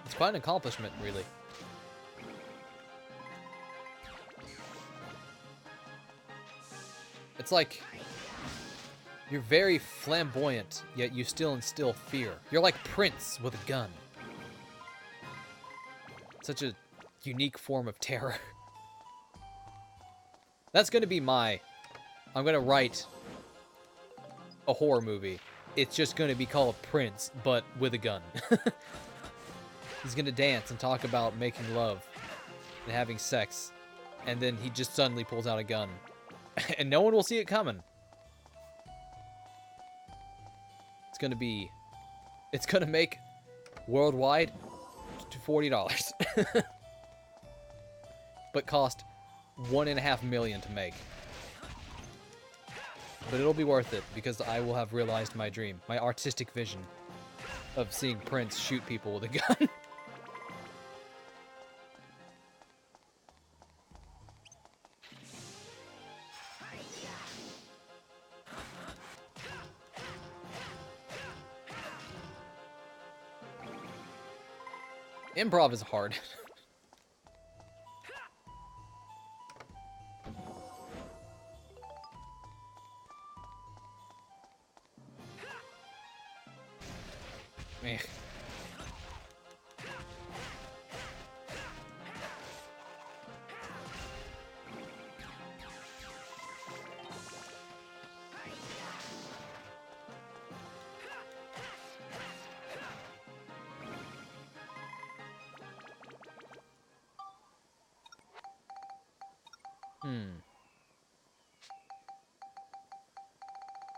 It's quite an accomplishment, really. It's like you're very flamboyant, yet you still instill fear. You're like Prince with a gun. Such a unique form of terror. That's gonna be I'm gonna write a horror movie. It's just gonna be called Prince, but with a gun. He's gonna dance and talk about making love and having sex, and then he just suddenly pulls out a gun. And no one will see it coming. gonna be... It's gonna make worldwide to $40. But cost $1.5 million to make. But it'll be worth it, because I will have realized my dream. My artistic vision of seeing Prince shoot people with a gun. Improv is hard. Meh.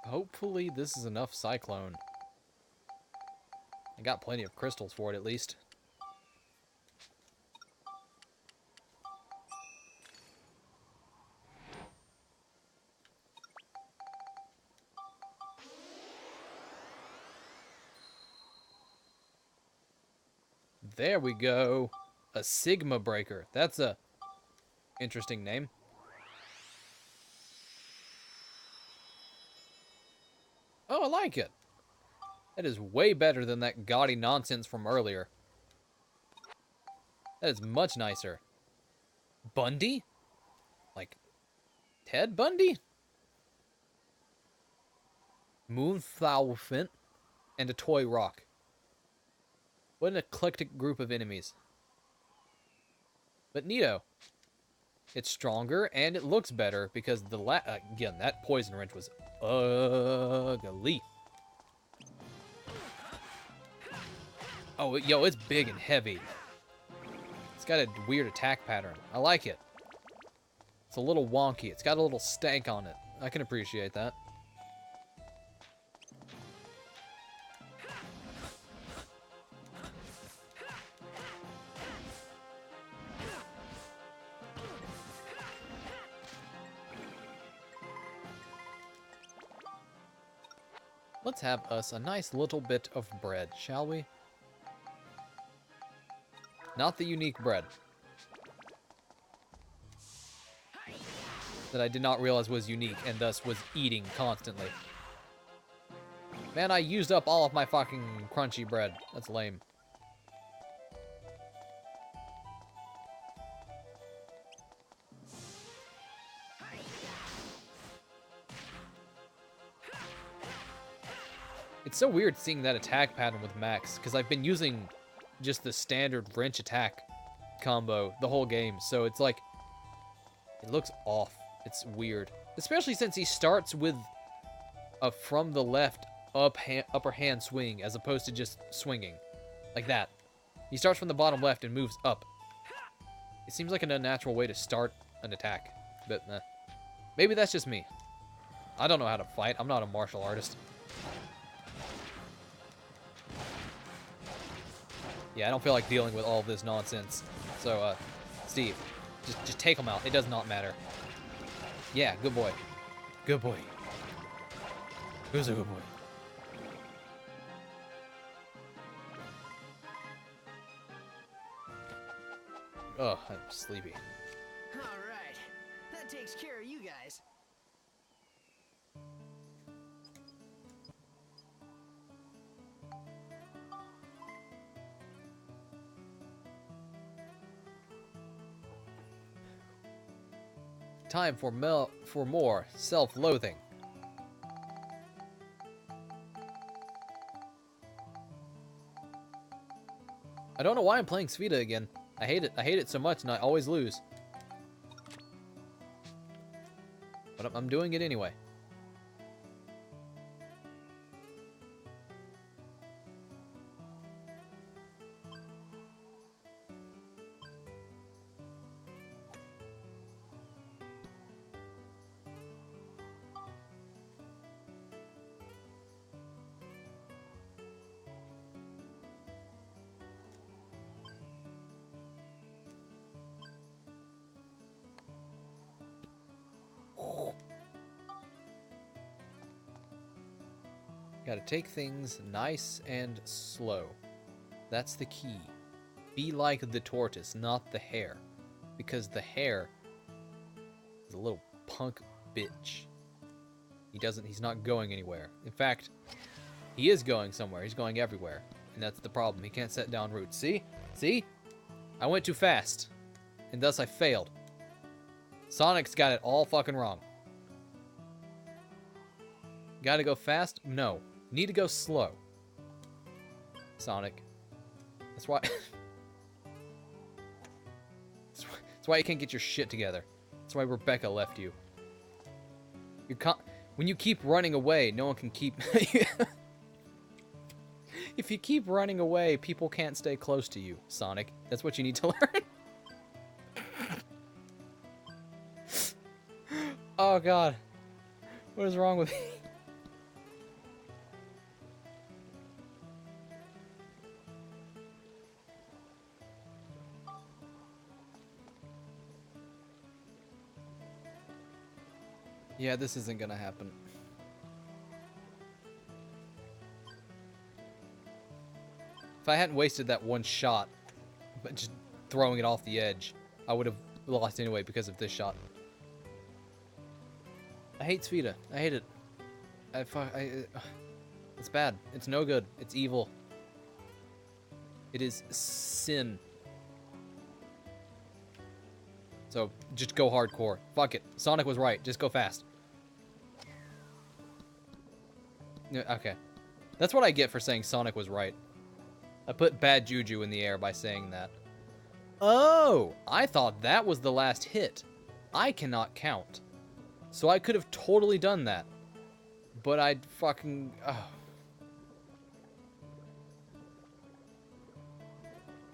Hopefully this is enough Cyclone. I got plenty of crystals for it, at least. There we go. A Sigma Breaker. That's a interesting name. Oh, I like it. That is way better than that gaudy nonsense from earlier. That is much nicer. Bundy? Like, Ted Bundy? Moonflowerfint and a Toy Rock. What an eclectic group of enemies. But neato. It's stronger and it looks better because the again, that poison wrench was ugly. Oh, yo, it's big and heavy. It's got a weird attack pattern. I like it. It's a little wonky. It's got a little stank on it. I can appreciate that. Let's have us a nice little bit of bread, shall we? Not the unique bread. That I did not realize was unique and thus was eating constantly. Man, I used up all of my fucking crunchy bread. That's lame. It's so weird seeing that attack pattern with Max, because I've been using just the standard wrench attack combo the whole game, so it's like, it looks off. It's weird. Especially since he starts with a from the left upper hand swing, as opposed to just swinging. Like that. He starts from the bottom left and moves up. It seems like an unnatural way to start an attack, but maybe that's just me. I don't know how to fight. I'm not a martial artist. Yeah, I don't feel like dealing with all this nonsense. So, Steve, just take him out. It does not matter. Yeah, good boy. Good boy. Who's a good boy? Oh, I'm sleepy. All right. That takes care of you guys. Time for more self-loathing. I don't know why I'm playing Sfida again. I hate it. I hate it so much and I always lose. But I'm doing it anyway. Gotta take things nice and slow. That's the key. Be like the tortoise, not the hare. Because the hare is a little punk bitch. He's not going anywhere. In fact, he is going somewhere. He's going everywhere. And that's the problem. He can't set down roots. See? See? I went too fast. And thus I failed. Sonic's got it all fucking wrong. Gotta go fast? No. Need to go slow. Sonic. That's why... That's why you can't get your shit together. That's why Rebecca left you. When you keep running away, no one can keep... If you keep running away, people can't stay close to you, Sonic. That's what you need to learn. Oh, God. What is wrong with me? Yeah, this isn't gonna happen. If I hadn't wasted that one shot, but just throwing it off the edge, I would have lost anyway because of this shot. I hate Spheda. I hate it. It's bad. It's no good. It's evil. It is sin. So, just go hardcore. Fuck it. Sonic was right. Just go fast. Yeah, okay. That's what I get for saying Sonic was right. I put bad juju in the air by saying that. Oh! I thought that was the last hit. I cannot count. So I could have totally done that. But I'd fucking... Oh.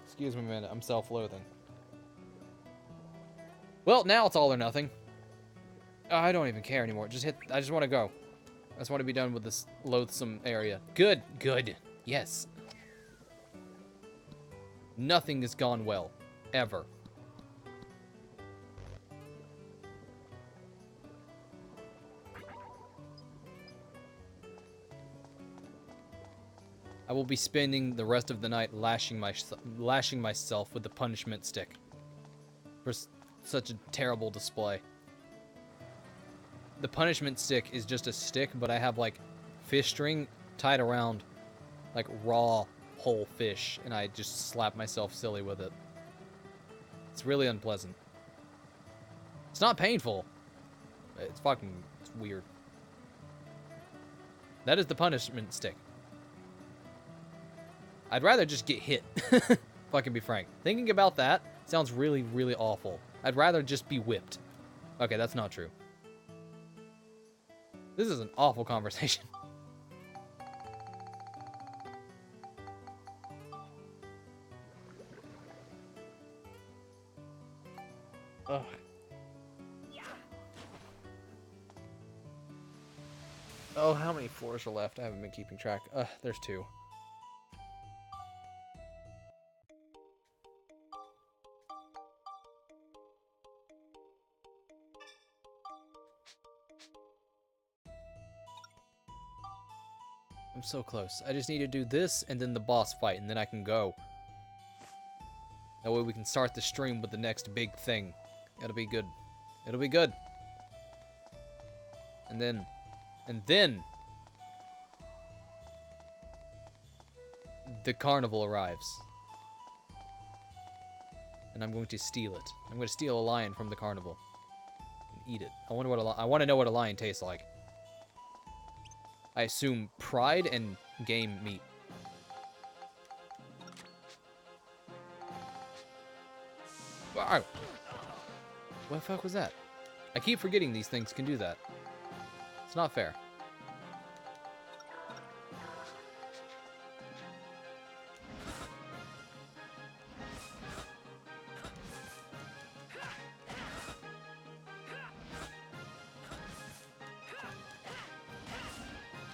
Excuse me a minute. I'm self-loathing. Well, now it's all or nothing. I don't even care anymore. Just hit... I just want to go. I just want to be done with this loathsome area. Good. Good. Yes. Nothing has gone well. Ever. I will be spending the rest of the night lashing myself with the punishment stick. For such a terrible display. The punishment stick is just a stick, but I have like fish string tied around like raw whole fish, and I just slap myself silly with it. It's really unpleasant. It's not painful. It's weird. That is the punishment stick. I'd rather just get hit. If I can be frank. Thinking about that sounds really, really awful. I'd rather just be whipped. Okay, that's not true. This is an awful conversation. Ugh. Oh, how many floors are left? I haven't been keeping track. There's 2. I'm so close. I just need to do this and then the boss fight, and then I can go. That way we can start the stream with the next big thing. It'll be good. It'll be good. And then the carnival arrives. And I'm going to steal it. I'm going to steal a lion from the carnival and eat it. I want to know what a lion tastes like. I assume pride and game meat. Wow. What the fuck was that? I keep forgetting these things can do that. It's not fair.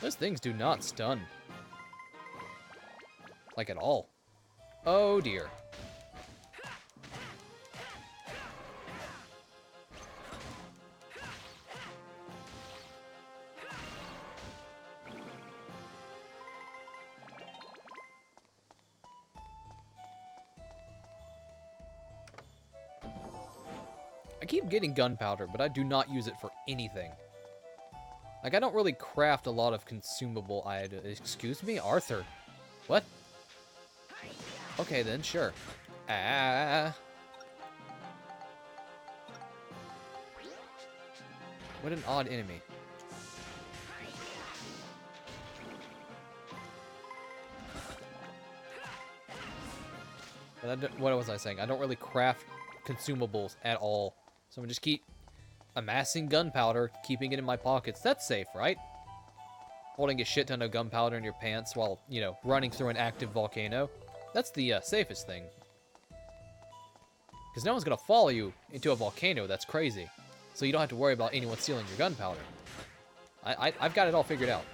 Those things do not stun. Like at all. Oh dear. I keep getting gunpowder, but I do not use it for anything. Like, I don't really craft a lot of consumable items. Excuse me? Arthur. What? Okay, then, sure. Ah. What an odd enemy. What was I saying? I don't really craft consumables at all. So I'm gonna just keep amassing gunpowder, keeping it in my pockets. That's safe, right? Holding a shit ton of gunpowder in your pants while, you know, running through an active volcano. That's the safest thing. Because no one's gonna follow you into a volcano. That's crazy. So you don't have to worry about anyone stealing your gunpowder. I've got it all figured out.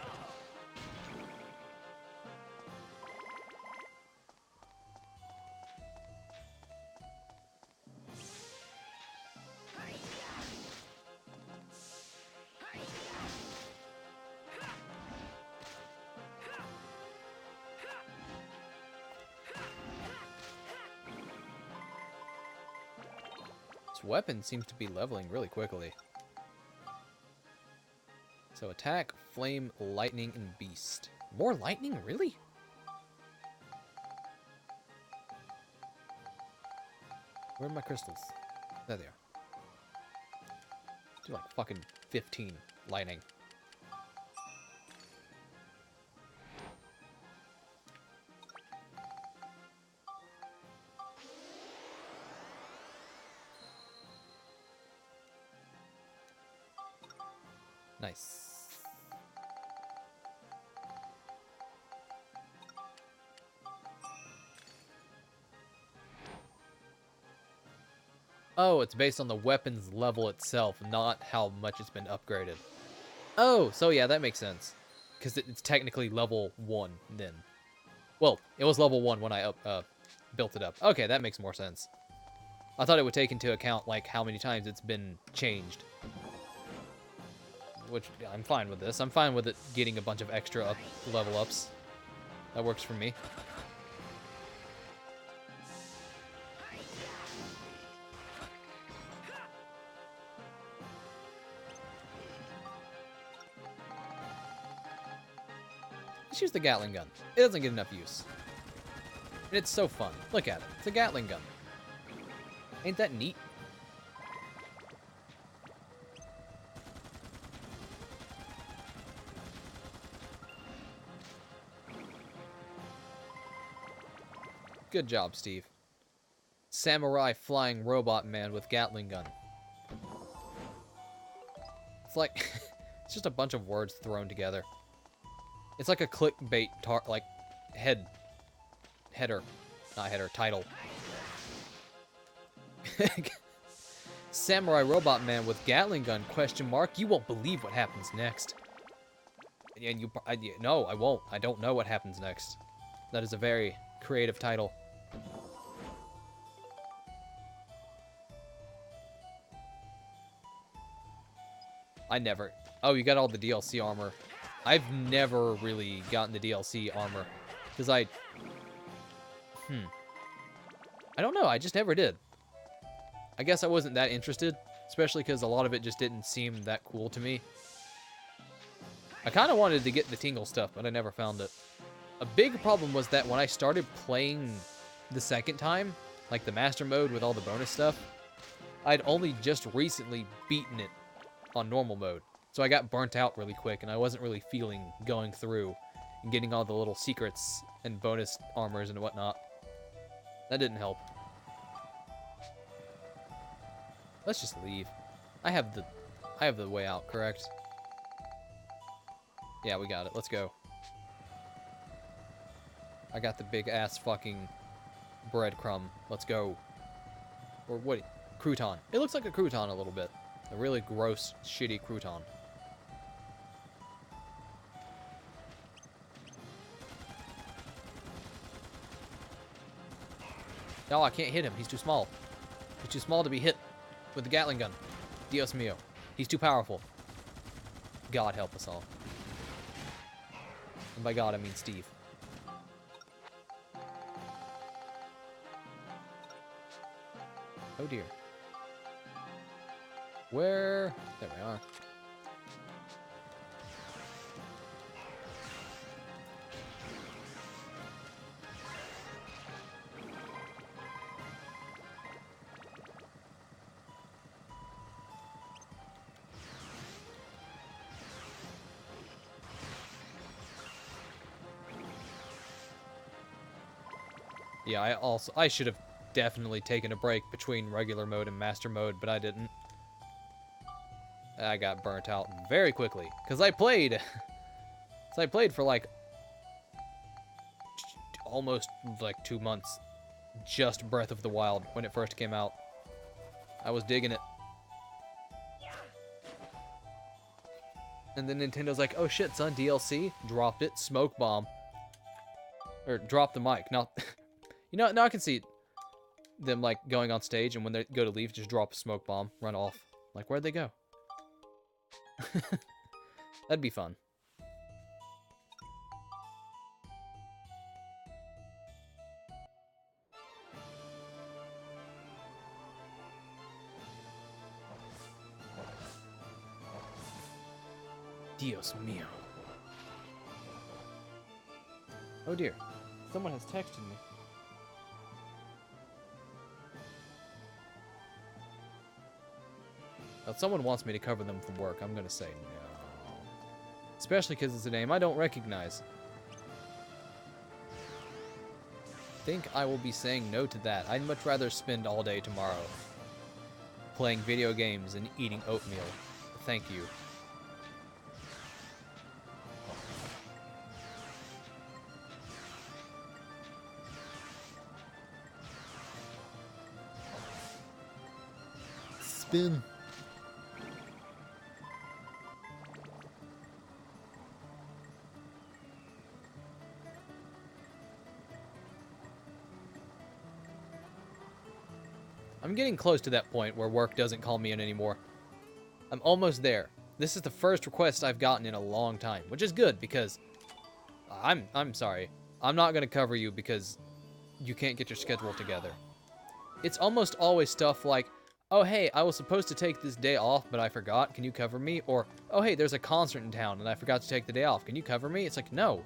This weapon seems to be leveling really quickly. So attack, flame, lightning, and beast. More lightning? Really? Where are my crystals? There they are. Do like fucking 15 lightning. Nice. Oh, it's based on the weapon's level itself, not how much it's been upgraded. Oh, so yeah, that makes sense. Because it's technically level 1 then. Well, it was level 1 when I built it up. Okay, that makes more sense. I thought it would take into account, like, how many times it's been changed. Which, I'm fine with this. I'm fine with it getting a bunch of extra level ups. That works for me. Let's use the Gatling gun. It doesn't get enough use. And it's so fun. Look at it. It's a Gatling gun. Ain't that neat? Good job, Steve. Samurai flying robot man with Gatling gun. It's like, it's just a bunch of words thrown together. It's like a clickbait title. Samurai robot man with Gatling gun, question mark. You won't believe what happens next. And no, I won't. I don't know what happens next. That is a very creative title. Oh, you got all the DLC armor. I've never really gotten the DLC armor. Because I don't know, I just never did. I guess I wasn't that interested. Especially because a lot of it just didn't seem that cool to me. I kind of wanted to get the Tingle stuff, but I never found it. A big problem was that when I started playing the second time, like the master mode with all the bonus stuff, I'd only just recently beaten it on normal mode. So I got burnt out really quick, and I wasn't really feeling going through and getting all the little secrets and bonus armors and whatnot. That didn't help. Let's just leave. I have the way out, correct? Yeah, we got it. Let's go. I got the big ass fucking breadcrumb. Let's go. Or what? Crouton. It looks like a crouton a little bit. A really gross, shitty crouton. No, I can't hit him. He's too small. He's too small to be hit with the Gatling gun. Dios mio. He's too powerful. God help us all. And by God, I mean Steve. Oh dear. Where? There we are. Yeah, I should have definitely taken a break between regular mode and master mode, but I didn't. I got burnt out very quickly because I played for like almost like 2 months just Breath of the Wild when it first came out. I was digging it. And then Nintendo's like, "Oh shit, son, DLC." Dropped it, smoke bomb. Or dropped the mic. Now now I can see them like going on stage, and when they go to leave, just drop a smoke bomb, run off. Like, where'd they go? That'd be fun. Dios mío. Oh dear. Someone has texted me. Now, if someone wants me to cover them from work, I'm gonna say no. Especially because it's a name I don't recognize. I think I will be saying no to that. I'd much rather spend all day tomorrow playing video games and eating oatmeal. Thank you. Spin. I'm getting close to that point where work doesn't call me in anymore. I'm almost there. This is the first request I've gotten in a long time, which is good because I'm sorry. I'm not going to cover you because you can't get your schedule together. It's almost always stuff like, "Oh, hey, I was supposed to take this day off, but I forgot. Can you cover me?" Or, "Oh, hey, there's a concert in town, and I forgot to take the day off. Can you cover me?" It's like, no.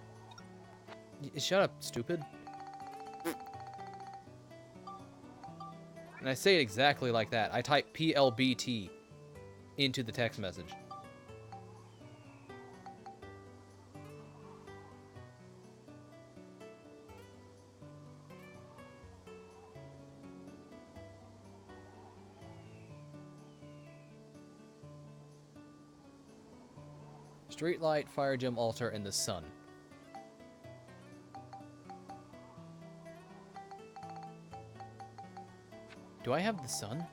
Shut up, stupid. And I say it exactly like that. I type PLBT into the text message. Streetlight, fire gem altar, and the sun. Do I have the sun?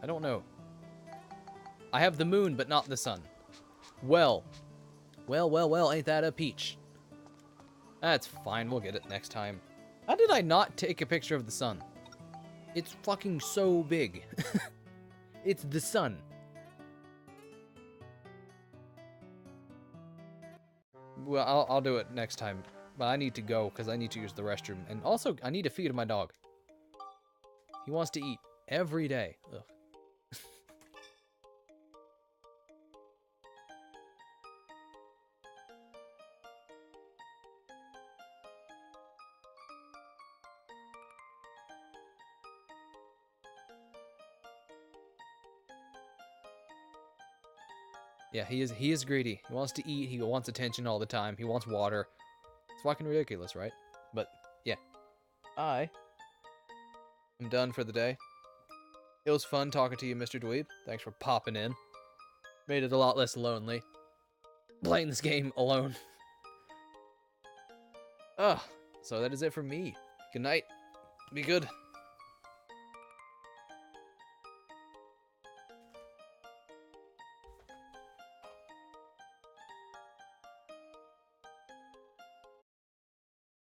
I don't know. I have the moon, but not the sun. Well, ain't that a peach? That's fine, we'll get it next time. How did I not take a picture of the sun? It's fucking so big. It's the sun. Well, I'll do it next time. But I need to go because I need to use the restroom. And also, I need to feed my dog. He wants to eat every day. Ugh. Yeah, he is greedy. He wants to eat. He wants attention all the time. He wants water. It's fucking ridiculous, right? But yeah, I'm done for the day. It was fun talking to you, Mr. Dweeb. Thanks for popping in. Made it a lot less lonely playing this game alone. So that is it for me. Good night. Be good.